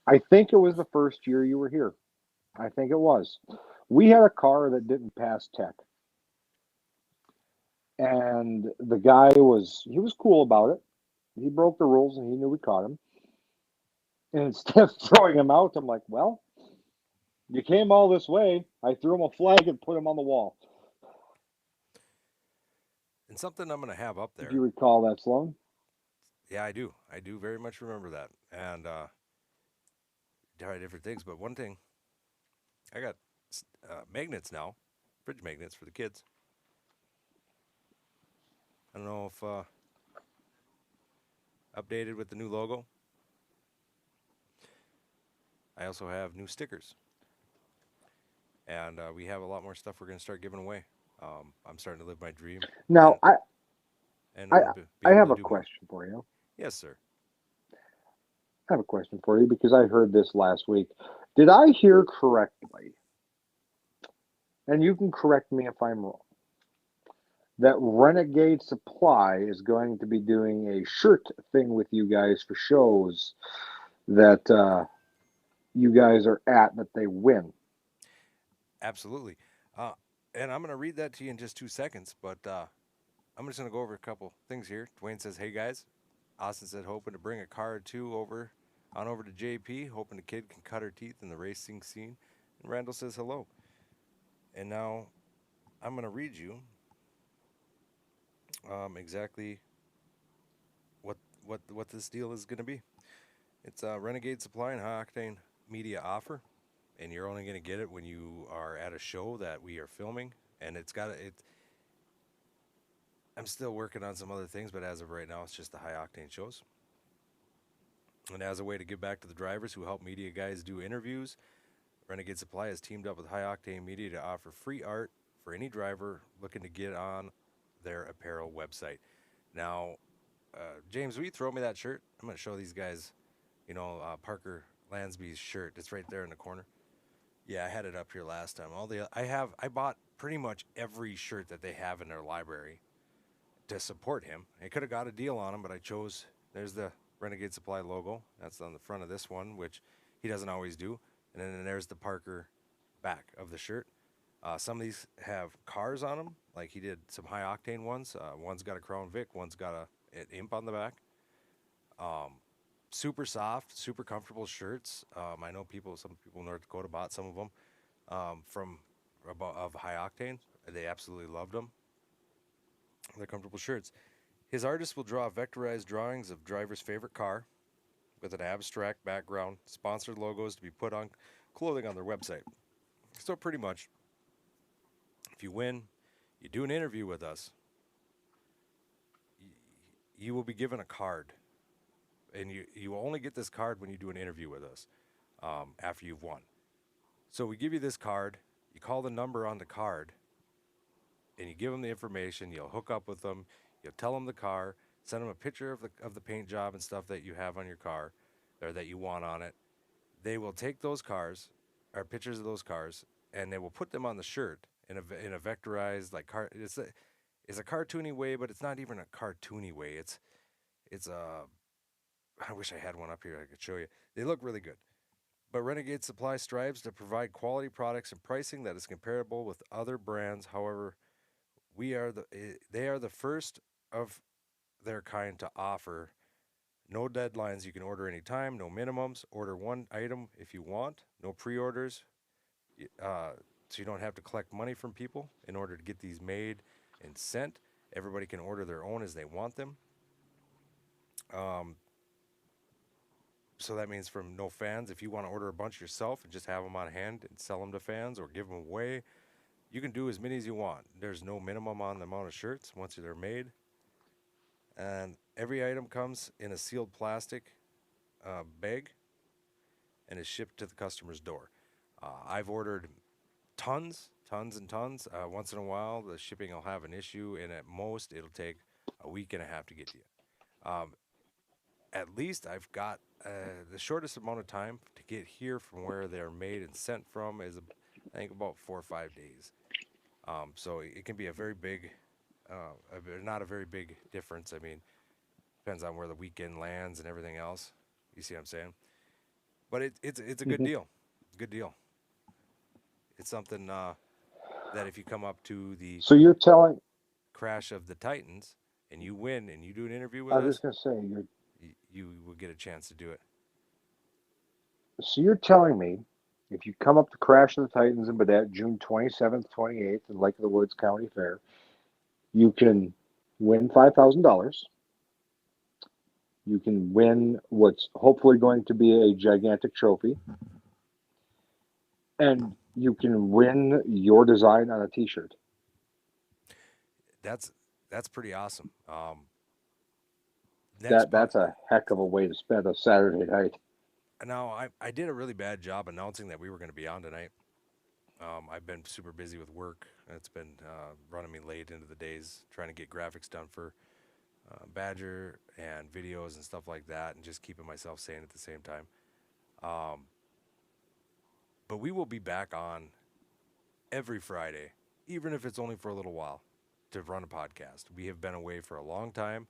[SPEAKER 2] I think it was the first year you were here. I think it was. We had a car that didn't pass tech, and the guy was cool about it. He broke the rules, and he knew we caught him. And instead of throwing him out, I'm like, well, you came all this way. I threw him a flag and put him on the wall.
[SPEAKER 1] And something I'm going to have up
[SPEAKER 2] If
[SPEAKER 1] there.
[SPEAKER 2] you recall that, Sloan.
[SPEAKER 1] Yeah, I do. I do very much remember that. And try different things. But one thing, I got magnets now, fridge magnets for the kids. I don't know if updated with the new logo. I also have new stickers. And we have a lot more stuff we're going to start giving away. I'm starting to live my dream
[SPEAKER 2] Now,
[SPEAKER 1] and,
[SPEAKER 2] I
[SPEAKER 1] and
[SPEAKER 2] I
[SPEAKER 1] want to be
[SPEAKER 2] I
[SPEAKER 1] able
[SPEAKER 2] have
[SPEAKER 1] to
[SPEAKER 2] a
[SPEAKER 1] do more.
[SPEAKER 2] question for you.
[SPEAKER 1] Yes, sir.
[SPEAKER 2] I have a question for you because I heard this last week. Did I hear correctly? And you can correct me if I'm wrong. That Renegade Supply is going to be doing a shirt thing with you guys for shows that you guys are at that they win.
[SPEAKER 1] Absolutely. Uh, and I'm going to read that to you in just 2 seconds, but I'm just going to go over a couple things here. Dwayne says, "Hey guys, Austin said hoping to bring a car or two over to JP, hoping the kid can cut her teeth in the racing scene." And Randall says hello. And now I'm going to read you exactly what this deal is going to be. It's a Renegade Supply and High Octane Media offer, and you're only going to get it when you are at a show that we are filming. And it's got it. I'm still working on some other things, but as of right now, it's just the high octane shows. And as a way to give back to the drivers who help media guys do interviews, Renegade Supply has teamed up with High Octane Media to offer free art for any driver looking to get on their apparel website. Now, James, will you throw me that shirt? I'm going to show these guys, Parker Lansby's shirt. It's right there in the corner. Yeah, I had it up here last time. I bought pretty much every shirt that they have in their library to support him. I could have got a deal on him, but I chose. There's the Renegade Supply logo. That's on the front of this one, which he doesn't always do. And then there's the Parker back of the shirt. Some of these have cars on them, like he did some high octane ones. One's got a Crown Vic, one's got an Imp on the back. Um, Super soft, super comfortable shirts. I know some people in North Dakota bought some of them from of high octane. They absolutely loved them. They're comfortable shirts. His artist will draw vectorized drawings of driver's favorite car with an abstract background, sponsored logos to be put on clothing on their website. So pretty much, if you win, you do an interview with us, you will be given a card. And you will only get this card when you do an interview with us after you've won. So we give you this card, you call the number on the card, and you give them the information, you'll hook up with them, You tell them the car, send them a picture of the paint job and stuff that you have on your car, or that you want on it. They will take those cars, or pictures of those cars, and they will put them on the shirt in a vectorized like car. It's a cartoony way, but it's not even a cartoony way. It's a I wish I had one up here I could show you. They look really good. But Renegade Supply strives to provide quality products and pricing that is comparable with other brands. However, they are the first of their kind to offer no deadlines. You can order anytime, no minimums. Order one item if you want, no pre-orders. So you don't have to collect money from people in order to get these made and sent. Everybody can order their own as they want them. Um, so that means from no fans, if you want to order a bunch yourself and just have them on hand and sell them to fans or give them away, you can do as many as you want. There's no minimum on the amount of shirts once they're made. And every item comes in a sealed plastic bag and is shipped to the customer's door. I've ordered tons and tons. Once in a while, the shipping will have an issue, and at most, it'll take a week and a half to get to you. At least I've got the shortest amount of time to get here from where they're made and sent from is, I think, about 4 or 5 days. So it can be a very big, not a very big difference. I mean, depends on where the weekend lands and everything else. You see what I'm saying? But it's a good
[SPEAKER 2] Mhm.
[SPEAKER 1] deal. Good deal. It's something that if you come up to the
[SPEAKER 2] So you're telling,
[SPEAKER 1] Crash of the Titans and you win and you do an interview
[SPEAKER 2] I
[SPEAKER 1] with
[SPEAKER 2] was just
[SPEAKER 1] us,
[SPEAKER 2] going to say,
[SPEAKER 1] you will get a chance to do it.
[SPEAKER 2] so you're telling me if you come up to Crash of the Titans in Badet, June 27th, 28th, in Lake of the Woods County Fair, you can win $5,000. You can win what's hopefully going to be a gigantic trophy, and you can win your design on a T-shirt.
[SPEAKER 1] That's that's pretty awesome. Next
[SPEAKER 2] That's
[SPEAKER 1] month,
[SPEAKER 2] a heck of a way to spend a Saturday night.
[SPEAKER 1] now I did a really bad job announcing that we were going to be on tonight. I've been super busy with work. It's been running me late into the days trying to get graphics done for Badger and videos and stuff like that, and just keeping myself sane at the same time. Um, but we will be back on every Friday, even if it's only for a little while, to run a podcast. We have been away for a long time.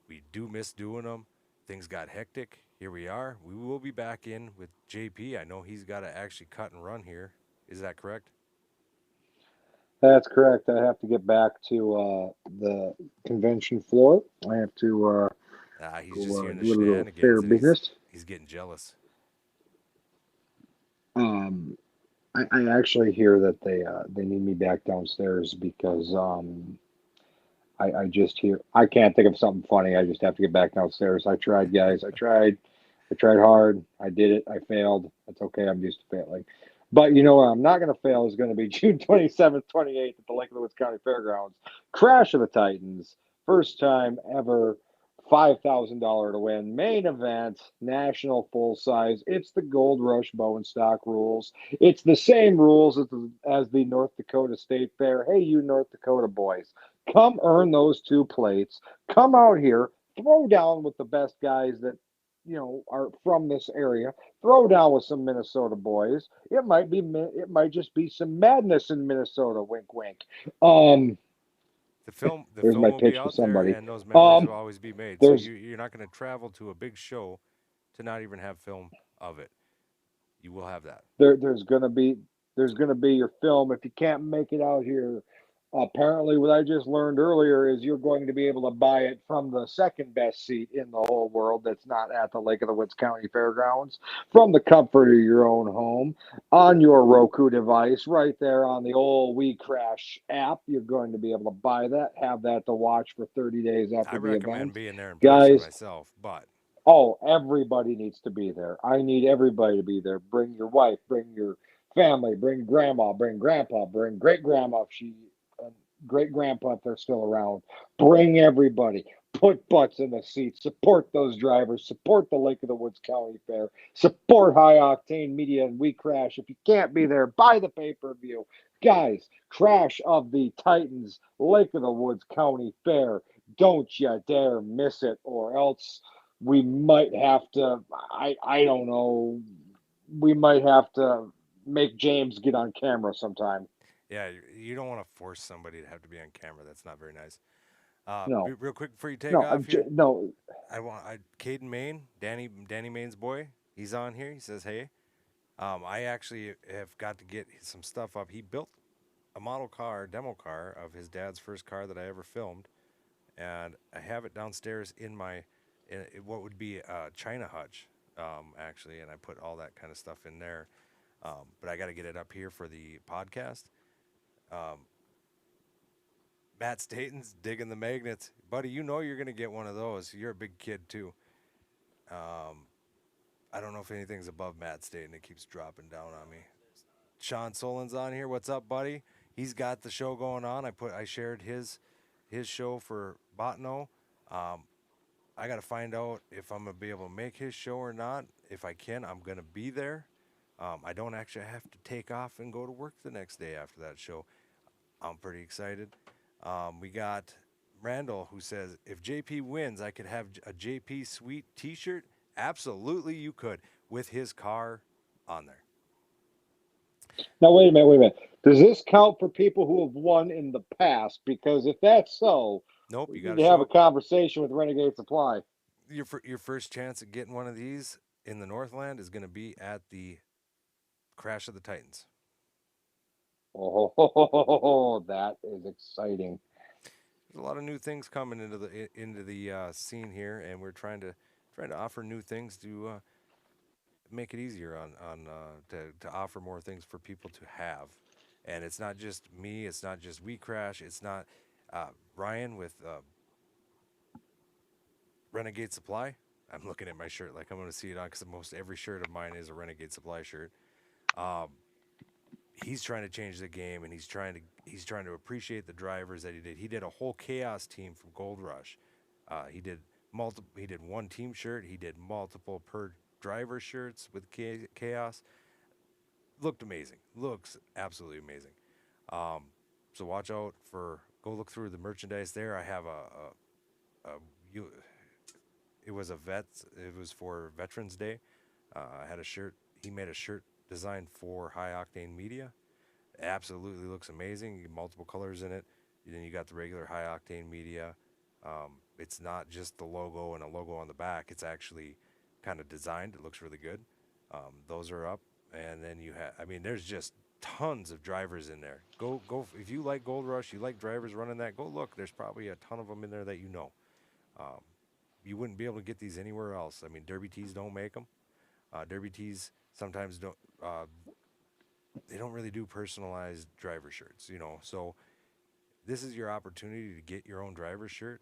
[SPEAKER 1] We do miss doing them. Things got hectic. Here we are. We will be back in with JP. I know he's got to actually cut and run here. Is that correct?
[SPEAKER 2] That's correct. I have to get back to the convention floor. I have to
[SPEAKER 1] He's just
[SPEAKER 2] go
[SPEAKER 1] hearing the
[SPEAKER 2] do a little fair
[SPEAKER 1] shenanigans and
[SPEAKER 2] business.
[SPEAKER 1] he's getting jealous.
[SPEAKER 2] Um, I actually hear that they need me back downstairs because I just hear I can't think of something funny. I just have to get back downstairs. I tried, guys. I tried hard. I did it. I failed. That's okay. I'm used to failing. But you know what? I'm not going to fail is going to be June 27th, 28th at the Lake Lewis County Fairgrounds. Crash of the Titans. First time ever. $5,000 to win. Main event, national full size. It's the Gold Rush Bow and Stock rules. It's the same rules as the North Dakota State Fair. Hey, you North Dakota boys, come earn those two plates. Come out here, throw down with the best guys that are from this area. Throw down with some Minnesota boys. It might just be some madness in Minnesota. Wink, wink. Um,
[SPEAKER 1] The
[SPEAKER 2] there's
[SPEAKER 1] film
[SPEAKER 2] my
[SPEAKER 1] will be
[SPEAKER 2] pitch to
[SPEAKER 1] out there,
[SPEAKER 2] somebody.
[SPEAKER 1] and those memories
[SPEAKER 2] Um,
[SPEAKER 1] will always be made. So
[SPEAKER 2] there's
[SPEAKER 1] you're not going to travel to a big show to not even have film of it. You will have that.
[SPEAKER 2] there's gonna be your film if you can't make it out here. Apparently, what I just learned earlier is you're going to be able to buy it from the second best seat in the whole world that's not at the Lake of the Woods County Fairgrounds, from the comfort of your own home, on your Roku device, right there on the old We Crash app. You're going to be able to buy that, have that to watch for 30 days
[SPEAKER 1] I
[SPEAKER 2] after the
[SPEAKER 1] recommend
[SPEAKER 2] event.
[SPEAKER 1] being there in person
[SPEAKER 2] Guys,
[SPEAKER 1] myself, but
[SPEAKER 2] oh, everybody needs to be there. I need everybody to be there. Bring your wife, bring your family, bring grandma, bring grandpa, bring great grandma if she, uh, great grandpa if they're still around. Bring everybody. Put butts in the seats. Support those drivers. Support the Lake of the Woods County Fair. Support High Octane Media and We Crash. If you can't be there, buy the pay per view. Guys, Crash of the Titans, Lake of the Woods County Fair, don't you dare miss it, or else we might have to. I don't know. We might have to make James get on camera sometime.
[SPEAKER 1] Yeah, you don't want to force somebody to have to be on camera. That's not very nice.
[SPEAKER 2] No,
[SPEAKER 1] Real quick before you take
[SPEAKER 2] no,
[SPEAKER 1] off here,
[SPEAKER 2] no.
[SPEAKER 1] Caden Main, Danny Main's boy. He's on here. He says, "Hey, I actually have got to get some stuff up. He built a model car, demo car of his dad's first car that I ever filmed, and I have it downstairs in my what would be a China hutch, actually, and I put all that kind of stuff in there. But I got to get it up here for the podcast. Um, Matt Staten's digging the magnets, buddy. You know you're gonna get one of those. You're a big kid too. Um, I don't know if anything's above Matt Staten. It keeps dropping down on me. Sean Solin's on here. What's up, buddy? He's got the show going on. I shared his show for Botno. Um, I got to find out if I'm gonna be able to make his show or not. If I can, I'm gonna be there. I don't actually have to take off and go to work the next day after that show. I'm pretty excited. We got Randall who says if JP wins, I could have a JP Sweet T-shirt. Absolutely, you could with his car on there.
[SPEAKER 2] Now wait a minute, wait a minute. Does this count for people who have won in the past? Because if that's so,
[SPEAKER 1] Nope,
[SPEAKER 2] we
[SPEAKER 1] you got
[SPEAKER 2] need
[SPEAKER 1] to
[SPEAKER 2] to have
[SPEAKER 1] show
[SPEAKER 2] a
[SPEAKER 1] up.
[SPEAKER 2] conversation with Renegade Supply.
[SPEAKER 1] Your first chance at getting one of these in the Northland is going to be at the Crash of the Titans.
[SPEAKER 2] Oh, that is exciting.
[SPEAKER 1] There's a lot of new things coming into the scene here, and we're trying to offer new things to make it easier to offer more things for people to have. And it's not just me. It's not just We Crash. It's not Ryan with Renegade Supply. I'm looking at my shirt like I'm going to see it on because most every shirt of mine is a Renegade Supply shirt. Um, he's trying to change the game, and he's trying to appreciate the drivers that he did. He did a whole chaos team from Gold Rush. He did multiple. He did one team shirt. He did multiple per driver shirts with chaos. Looked amazing. Looks absolutely amazing. Um, so watch out for. Go look through the merchandise there. I have a you. It was a vet. It was for Veterans Day. I had a shirt. He made a shirt designed for High Octane Media. It absolutely looks amazing. Multiple colors in it. Then you got the regular High Octane Media. It's not just the logo and a logo on the back. It's actually kind of designed. It looks really good. Those are up, and then you have. I mean, there's just tons of drivers in there. Go if you like Gold Rush, you like drivers running that. Go look. There's probably a ton of them in there that you know. Um, you wouldn't be able to get these anywhere else. I mean, Derby Tees don't make them. Derby Tees sometimes don't. They don't really do personalized driver shirts, you know. So this is your opportunity to get your own driver shirt.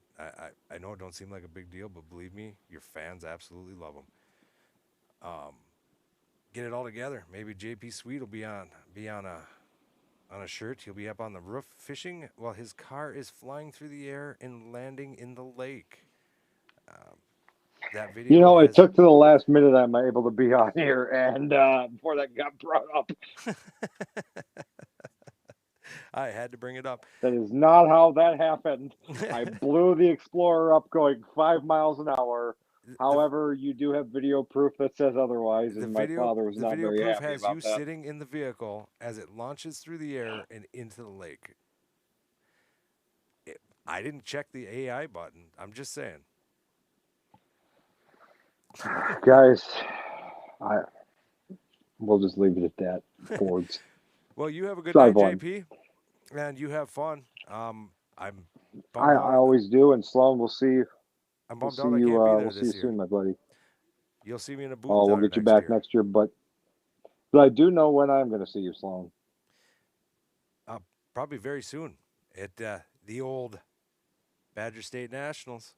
[SPEAKER 1] I know it don't seem like a big deal, but believe me, your fans absolutely love them. Get it all together. Maybe JP Sweet will be on a shirt. He'll be up on the roof fishing while his car is flying through the air and landing in the lake. Um, that
[SPEAKER 2] You
[SPEAKER 1] video
[SPEAKER 2] know, it
[SPEAKER 1] has.
[SPEAKER 2] took to the last minute I'm able to be on here, and before that got brought up,
[SPEAKER 1] I had to bring it up.
[SPEAKER 2] that is not how that happened. I blew the Explorer up going 5 miles an hour.
[SPEAKER 1] the
[SPEAKER 2] However, you do have video proof that says otherwise, and my father was
[SPEAKER 1] the
[SPEAKER 2] not
[SPEAKER 1] video
[SPEAKER 2] very
[SPEAKER 1] proof
[SPEAKER 2] happy
[SPEAKER 1] has you
[SPEAKER 2] about that.
[SPEAKER 1] sitting in the vehicle as it launches through the air and into the lake. I didn't check the AI button. I'm just saying.
[SPEAKER 2] Guys, I we'll just leave it at that. Fords.
[SPEAKER 1] Well, you have a good
[SPEAKER 2] So
[SPEAKER 1] night,
[SPEAKER 2] I've won.
[SPEAKER 1] JP, and you have fun. I'm
[SPEAKER 2] I,
[SPEAKER 1] bummed
[SPEAKER 2] I
[SPEAKER 1] out.
[SPEAKER 2] always do, and Sloan, we'll see.
[SPEAKER 1] I'm
[SPEAKER 2] We'll
[SPEAKER 1] bummed
[SPEAKER 2] see
[SPEAKER 1] out I
[SPEAKER 2] you.
[SPEAKER 1] can't be there
[SPEAKER 2] We'll see you
[SPEAKER 1] this year.
[SPEAKER 2] soon, my buddy.
[SPEAKER 1] You'll see me in a
[SPEAKER 2] Oh, we'll
[SPEAKER 1] Boomtown
[SPEAKER 2] get you
[SPEAKER 1] next
[SPEAKER 2] back
[SPEAKER 1] year.
[SPEAKER 2] next year, but I do know when I'm going to see you, Sloan.
[SPEAKER 1] Probably very soon at the old Badger State Nationals.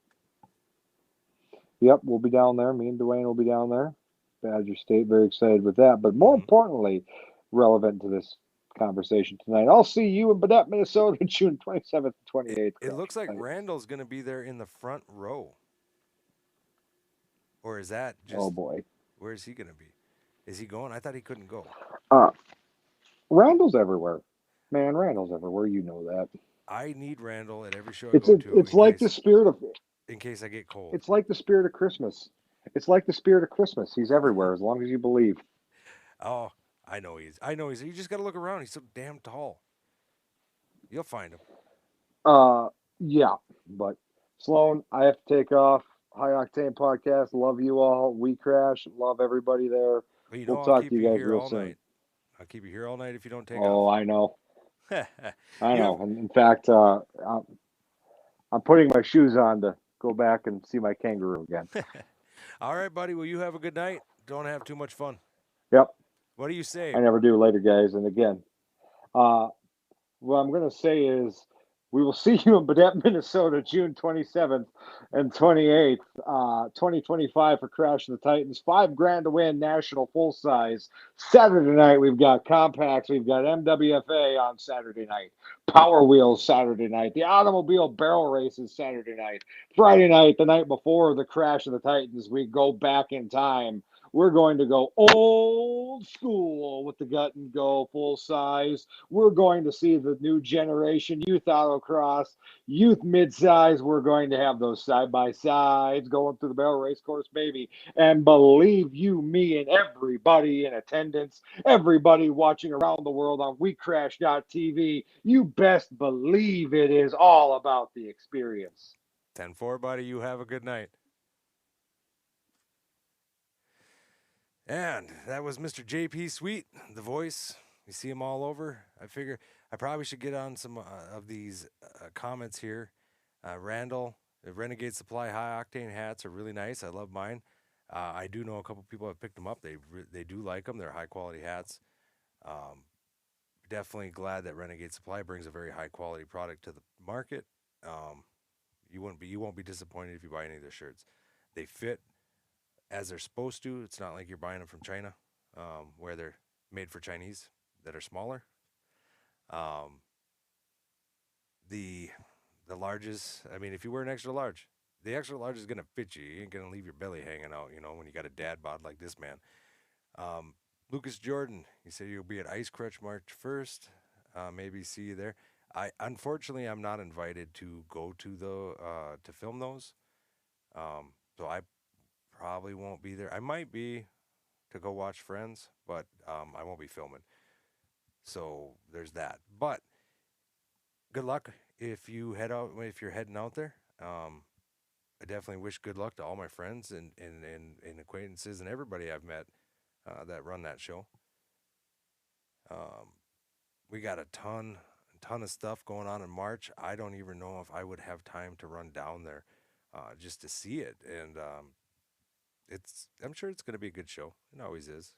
[SPEAKER 2] Yep, we'll be down there. Me and Dwayne will be down there. Badger State, very excited with that. But more
[SPEAKER 1] Mhm.
[SPEAKER 2] importantly, relevant to this conversation tonight, I'll see you in Baudette, Minnesota, June 27th and
[SPEAKER 1] It
[SPEAKER 2] 28th.
[SPEAKER 1] it looks like
[SPEAKER 2] Titans.
[SPEAKER 1] Randall's going to be there in the front row, or is that
[SPEAKER 2] Oh
[SPEAKER 1] just
[SPEAKER 2] boy,
[SPEAKER 1] where is he going to be? Is he going? I thought he couldn't go.
[SPEAKER 2] uh, Randall's everywhere. Man, Randall's everywhere. You know that.
[SPEAKER 1] I need Randall at every show I
[SPEAKER 2] It's
[SPEAKER 1] go
[SPEAKER 2] a,
[SPEAKER 1] to
[SPEAKER 2] it's like the spirit of
[SPEAKER 1] in case I get cold.
[SPEAKER 2] it's like the spirit of Christmas. It's like the spirit of Christmas. He's everywhere as long as you believe.
[SPEAKER 1] Oh, I know he's. You just got to look around. He's so damn tall. You'll find him.
[SPEAKER 2] Uh, yeah, but Sloan, I have to take off. High Octane Podcast. Love you all. We crash. Love everybody there.
[SPEAKER 1] But you
[SPEAKER 2] We'll
[SPEAKER 1] know, I'll
[SPEAKER 2] talk to
[SPEAKER 1] keep
[SPEAKER 2] you
[SPEAKER 1] you
[SPEAKER 2] guys
[SPEAKER 1] here
[SPEAKER 2] real
[SPEAKER 1] all
[SPEAKER 2] soon.
[SPEAKER 1] night. I'll keep you here all night if you don't take
[SPEAKER 2] Oh,
[SPEAKER 1] off.
[SPEAKER 2] I know. I
[SPEAKER 1] You have
[SPEAKER 2] know. And in fact, I'm putting my shoes on to go back and see my kangaroo again.
[SPEAKER 1] all right, buddy. Well, you have a good night. Don't have too much fun.
[SPEAKER 2] Yep,
[SPEAKER 1] What do you say?
[SPEAKER 2] I never do. Later, guys. And again, uh, what I'm going to say is we will see you in Badet, Minnesota, June 27th and 28th, 2025 for Crash of the Titans. $5,000 to win, national full size. Saturday night, we've got Compacts. We've got MWFA on Saturday night. Power Wheels Saturday night. The Automobile Barrel Races Saturday night. Friday night, the night before the Crash of the Titans, we go back in time. We're going to go old school with the Gut and Go full size. We're going to see the new generation youth autocross, youth midsize. We're going to have those side by sides going through the barrel race course, baby. And believe you me and everybody in attendance, everybody watching around the world on WeCrash.tv, you best believe it is all about the experience.
[SPEAKER 1] 10-4, buddy. You have a good night. And that was Mr. JP Sweet, the voice. You see him all over. I figure I probably should get on some of these comments here. Randall, the Renegade Supply high octane hats are really nice. I love mine. I do know a couple people have picked them up. They do like them. They're high quality hats. Definitely glad that Renegade Supply brings a very high quality product to the market. You won't be disappointed if you buy any of their shirts. They fit as they're supposed to. It's not like you're buying them from China, where they're made for Chinese that are smaller. Um, the larges. I mean, if you wear an extra large, the extra large is gonna fit you. You ain't gonna leave your belly hanging out. You know, when you got a dad bod like this man. Lucas Jordan, he said you'll be at Ice Crutch March 1st. Maybe see you there. Unfortunately I'm not invited to go to the to film those. So I probably won't be there. I might be to go watch Friends, but I won't be filming. So there's that. But good luck if you head out if you're heading out there. I definitely wish good luck to all my friends and acquaintances and everybody I've met that run that show. We got a ton of stuff going on in March. I don't even know if I would have time to run down there just to see it. And I'm sure it's going to be a good show. It always is.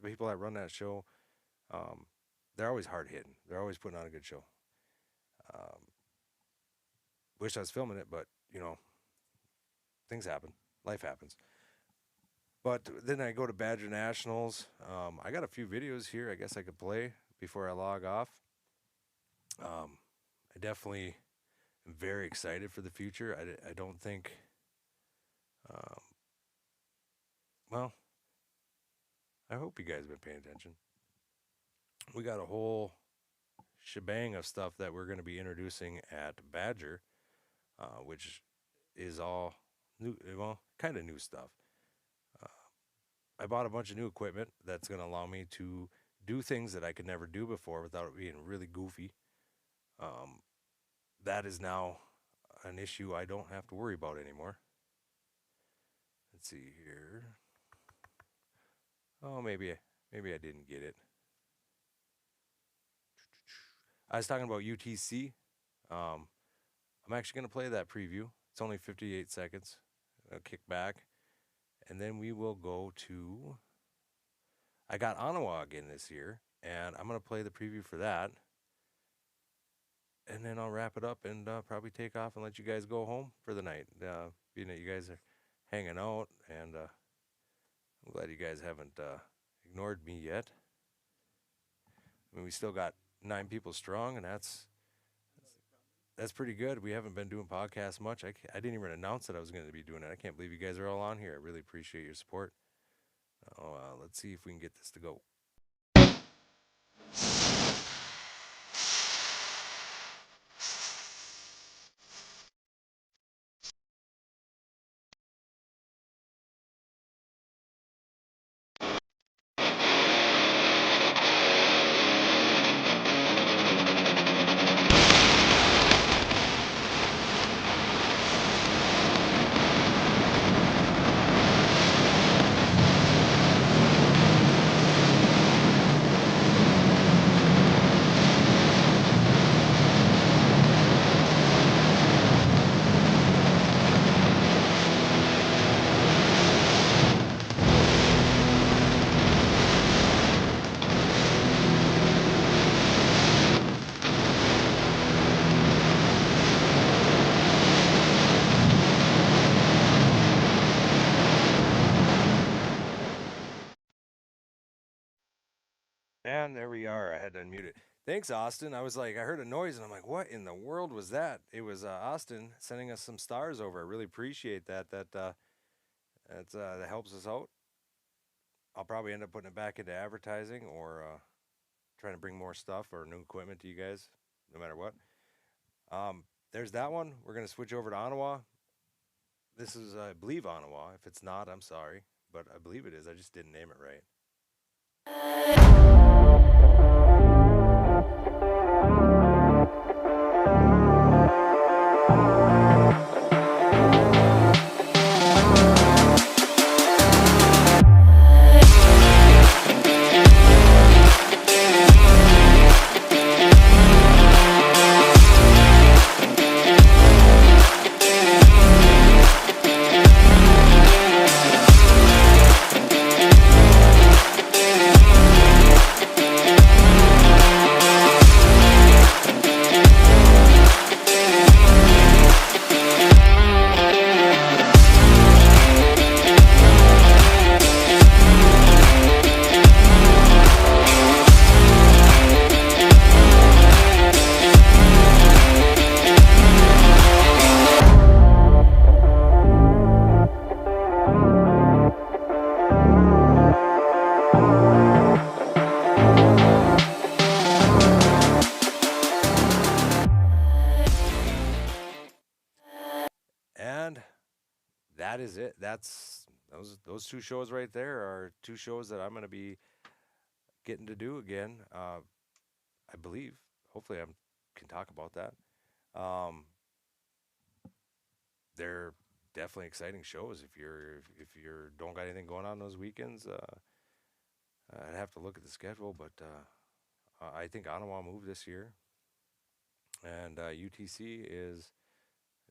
[SPEAKER 1] The people that run that show, they're always hard hitting. They're always putting on a good show. Um, wish I was filming it, but you know, things happen. Life happens. But then I go to Badger Nationals. I got a few videos here. I guess I could play before I log off. I definitely am very excited for the future. I don't think, um, well, I hope you guys have been paying attention. We got a whole shebang of stuff that we're going to be introducing at Badger, which is all new, well, kind of new stuff. I bought a bunch of new equipment that's going to allow me to do things that I could never do before without it being really goofy. That is now an issue I don't have to worry about anymore. Let's see here. Oh, maybe I didn't get it. I was talking about UTC. I'm actually going to play that preview. It's only 58 seconds. I'll kick back. And then we will go to. I got Ottawa again this year, and I'm going to play the preview for that. And then I'll wrap it up and probably take off and let you guys go home for the night. Being that you guys are hanging out, and I'm glad you guys haven't ignored me yet. I mean, we still got 9 people strong, and that's pretty good. We haven't been doing podcasts much. I didn't even announce that I was going to be doing it. I can't believe you guys are all on here. I really appreciate your support. Let's see if we can get this to go. And there we are. I had to unmute it. Thanks, Austin. I was like, I heard a noise and I'm like, what in the world was that? It was Austin sending us some stars over. I really appreciate that. That helps us out. I'll probably end up putting it back into advertising or trying to bring more stuff or new equipment to you guys, no matter what. There's that one. We're going to switch over to Ottawa. This is, I believe, Ottawa. If it's not, I'm sorry, but I believe it is. I just didn't name it right. And that is it. That's those two shows right there are two shows that I'm going to be getting to do again. I believe. Hopefully, I can talk about that. Um, they're definitely exciting shows. If you're don't got anything going on those weekends, I'd have to look at the schedule. But I think Ottawa moved this year, and UTC is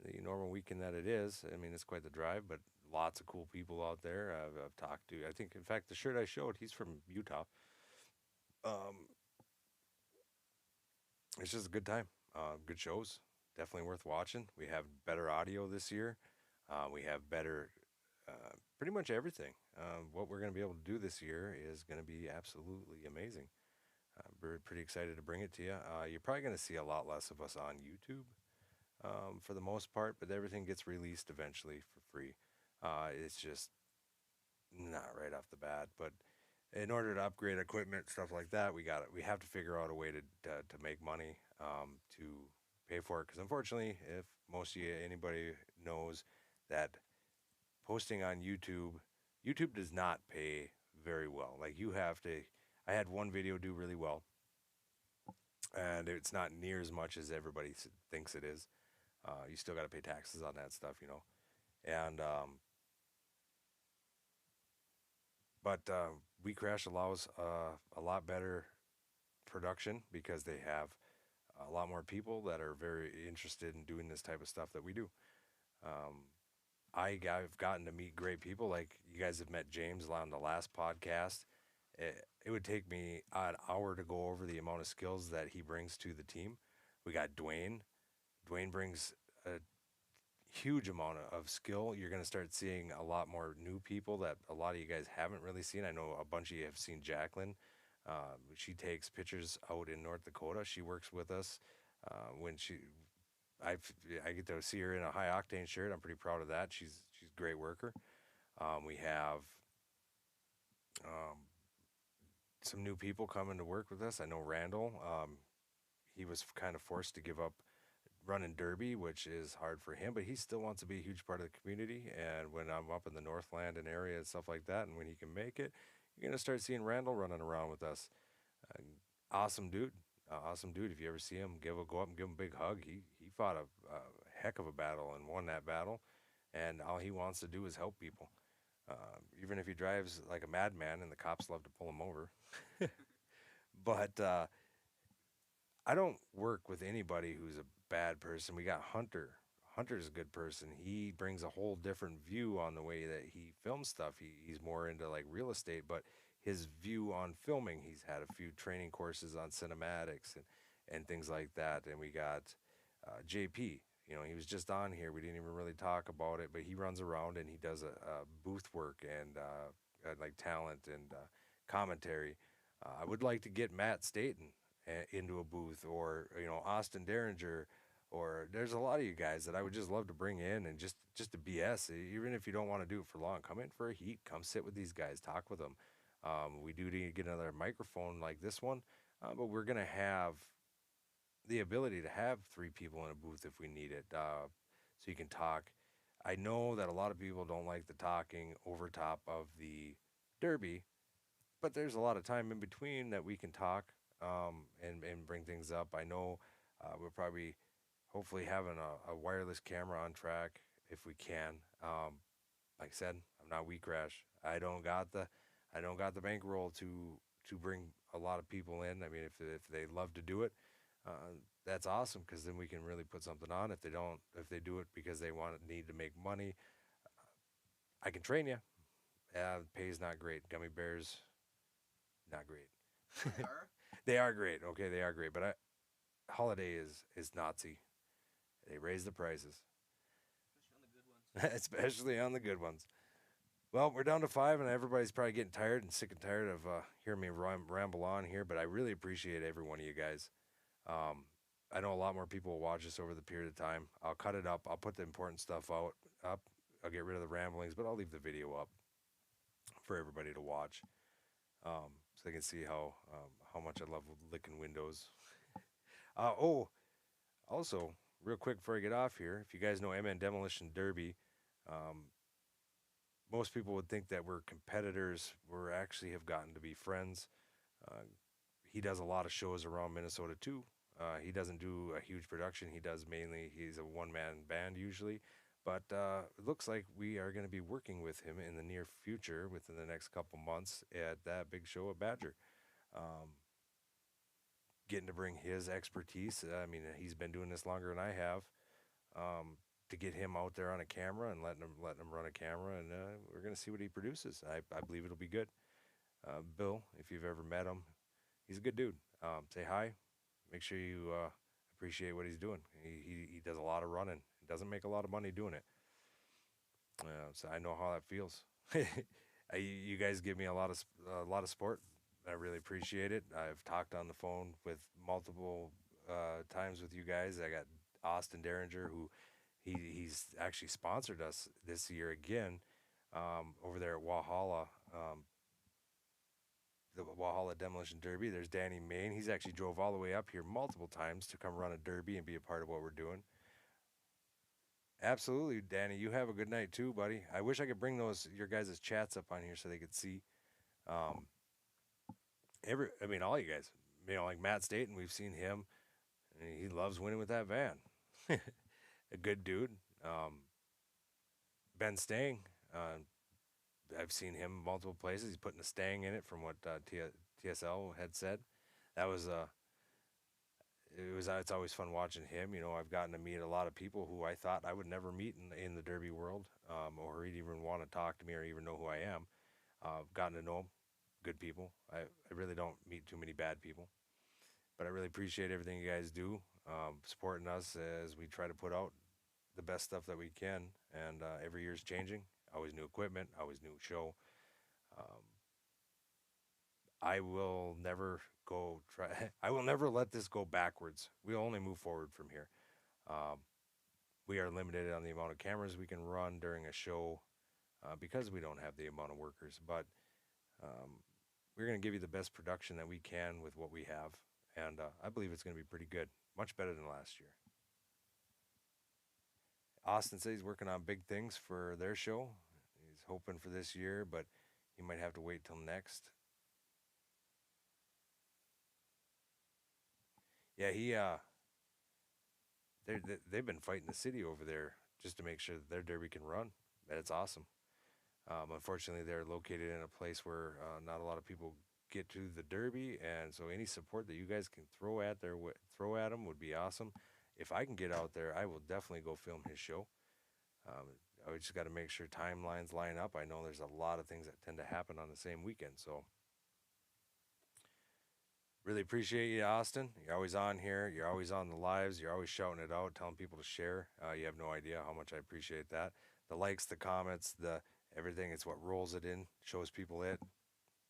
[SPEAKER 1] the normal weekend that it is. I mean, it's quite the drive, but lots of cool people out there. I've talked to. I think, in fact, the shirt I showed, he's from Utah. Um, it's just a good time. Good shows. Definitely worth watching. We have better audio this year. We have better, pretty much everything. What we're going to be able to do this year is going to be absolutely amazing. We're pretty excited to bring it to you. You're probably going to see a lot less of us on YouTube for the most part, but everything gets released eventually for free. It's just not right off the bat, but in order to upgrade equipment, stuff like that, we have to figure out a way to make money to pay for it. Because unfortunately, if most of you anybody knows that posting on YouTube does not pay very well. Like you have to. I had one video do really well, and it's not near as much as everybody thinks it is. You still got to pay taxes on that stuff, and but We Crash allows a lot better production because they have a lot more people that are very interested in doing this type of stuff that we do. Um, I've gotten to meet great people. Like you guys have met James on the last podcast. It would take me an hour to go over the amount of skills that he brings to the team. We got Dwayne. Dwayne brings a huge amount of skill. You're going to start seeing a lot more new people that a lot of you guys haven't really seen. I know a bunch of you have seen Jacqueline. She takes pictures out in North Dakota. She works with us. When I've, I get to see her in a high octane shirt. I'm pretty proud of that. She's a great worker. We have um, some new people coming to work with us. I know Randall. He was kind of forced to give up running derby, which is hard for him, but he still wants to be a huge part of the community. And when I'm up in the Northland and area and stuff like that, and when he can make it, you're gonna start seeing Randall running around with us. Uh, awesome dude, awesome dude. If you ever see him, go up and give him a big hug. He fought a heck of a battle and won that battle, and all he wants to do is help people. Even if he drives like a madman, and the cops love to pull him over. But I don't work with anybody who's a bad person. We got Hunter. Hunter's a good person. He brings a whole different view on the way that he films stuff. He's more into like real estate, but his view on filming, he's had a few training courses on cinematics and things like that. And we got JP. He was just on here. We didn't even really talk about it, but he runs around and he does a booth work and like talent and commentary. I would like to get Matt Staten into a booth, or Austin Derringer, or there's a lot of you guys that I would just love to bring in and just to BS. Even if you don't want to do it for long, come in for a heat, come sit with these guys, talk with them. We do need to get another microphone like this one, but we're gonna have the ability to have three people in a booth if we need it, so you can talk. I know that a lot of people don't like the talking over top of the derby, but there's a lot of time in between that we can talk, and bring things up. I know we'll probably hopefully having a wireless camera on track if we can. Like I said, I'm not weak rash. I don't got the bankroll to bring a lot of people in. I mean, if they love to do it, that's awesome because then we can really put something on. If they don't, if they do it because they need to make money, I can train you. Yeah, pay's not great. Gummy bears, not great.
[SPEAKER 3] They are.
[SPEAKER 1] They are great. Okay, they are great. But Holiday is Nazi. They raise the prices, especially on the good ones. Well, we're down to five, and everybody's probably getting tired and sick and tired of hearing me ramble on here. But I really appreciate every one of you guys. Um, I know a lot more people will watch this over the period of time. I'll cut it up. I'll put the important stuff up. I'll get rid of the ramblings, but I'll leave the video up for everybody to watch, so they can see how much I love licking windows. Oh, also, real quick before I get off here, if you guys know MN Demolition Derby, um, most people would think that we're competitors. We're actually have gotten to be friends. Uh, he does a lot of shows around Minnesota too. He doesn't do a huge production. He's a one man band usually. But it looks like we are going to be working with him in the near future, within the next couple months, at that big show at Badger. Um, Getting to bring his expertise. I mean, he's been doing this longer than I have. Um, to get him out there on a camera and letting him run a camera, and we're going to see what he produces. I believe it'll be good. Bill, if you've ever met him, he's a good dude. Say hi. Make sure you appreciate what he's doing. He does a lot of running. He doesn't make a lot of money doing it. So I know how that feels. You guys give me a lot of support. I really appreciate it. I've talked on the phone with multiple times with you guys. I got Austin Derringer, who he's actually sponsored us this year again, over there at Walhalla. The Walhalla Demolition Derby. There's Danny Main. He's actually drove all the way up here multiple times to come run a derby and be a part of what we're doing. Absolutely, Danny. You have a good night too, buddy. I wish I could bring your guys' chats up on here so they could see. Um, I mean, all you guys. Like Matt Staten, we've seen him, and he loves winning with that van. A good dude. Ben Stang. I've seen him multiple places. He's putting a Stang in it, from what TSL had said. That was it's always fun watching him. I've gotten to meet a lot of people who I thought I would never meet in the derby world, or even want to talk to me or even know who I am. I've gotten to know them, good people. I really don't meet too many bad people, but I really appreciate everything you guys do, supporting us as we try to put out the best stuff that we can. And every year's changing. Always new equipment, always new show. Um, I will never go try. I will never let this go backwards. We'll only move forward from here. Um, we are limited on the amount of cameras we can run during a show, because we don't have the amount of workers. But um, we're going to give you the best production that we can with what we have, and I believe it's going to be pretty good, much better than last year. Austin says he's working on big things for their show. He's hoping for this year, but he might have to wait till next. Yeah, they've been fighting the city over there just to make sure that their derby can run. That's awesome. Unfortunately, they're located in a place where not a lot of people get to the derby, and so any support that you guys can throw at them would be awesome. If I can get out there, I will definitely go film his show. Um, I just got to make sure timelines line up. I know there's a lot of things that tend to happen on the same weekend, so really appreciate you, Austin. You're always on here. You're always on the lives. You're always shouting it out, telling people to share. You have no idea how much I appreciate that. The likes, the comments, the everything. It's what rolls it in, shows people it,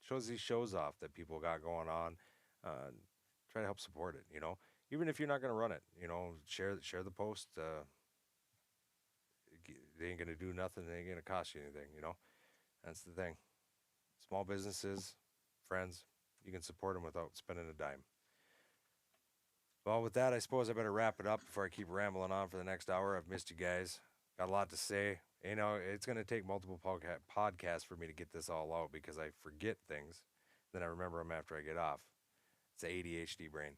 [SPEAKER 1] shows these shows off that people got going on. Try to help support it. Even if you're not going to run it, share the post. They ain't going to do nothing. They ain't going to cost you anything. That's the thing. Small businesses, friends, you can support them without spending a dime. Well, with that, I suppose I better wrap it up before I keep rambling on for the next hour. I've missed you guys. Got a lot to say. It's going to take multiple podcasts for me to get this all out because I forget things. Then I remember them after I get off. It's the ADHD brain.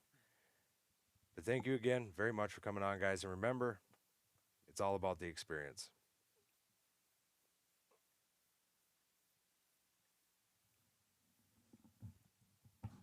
[SPEAKER 1] But thank you again very much for coming on, guys. And remember, it's all about the experience.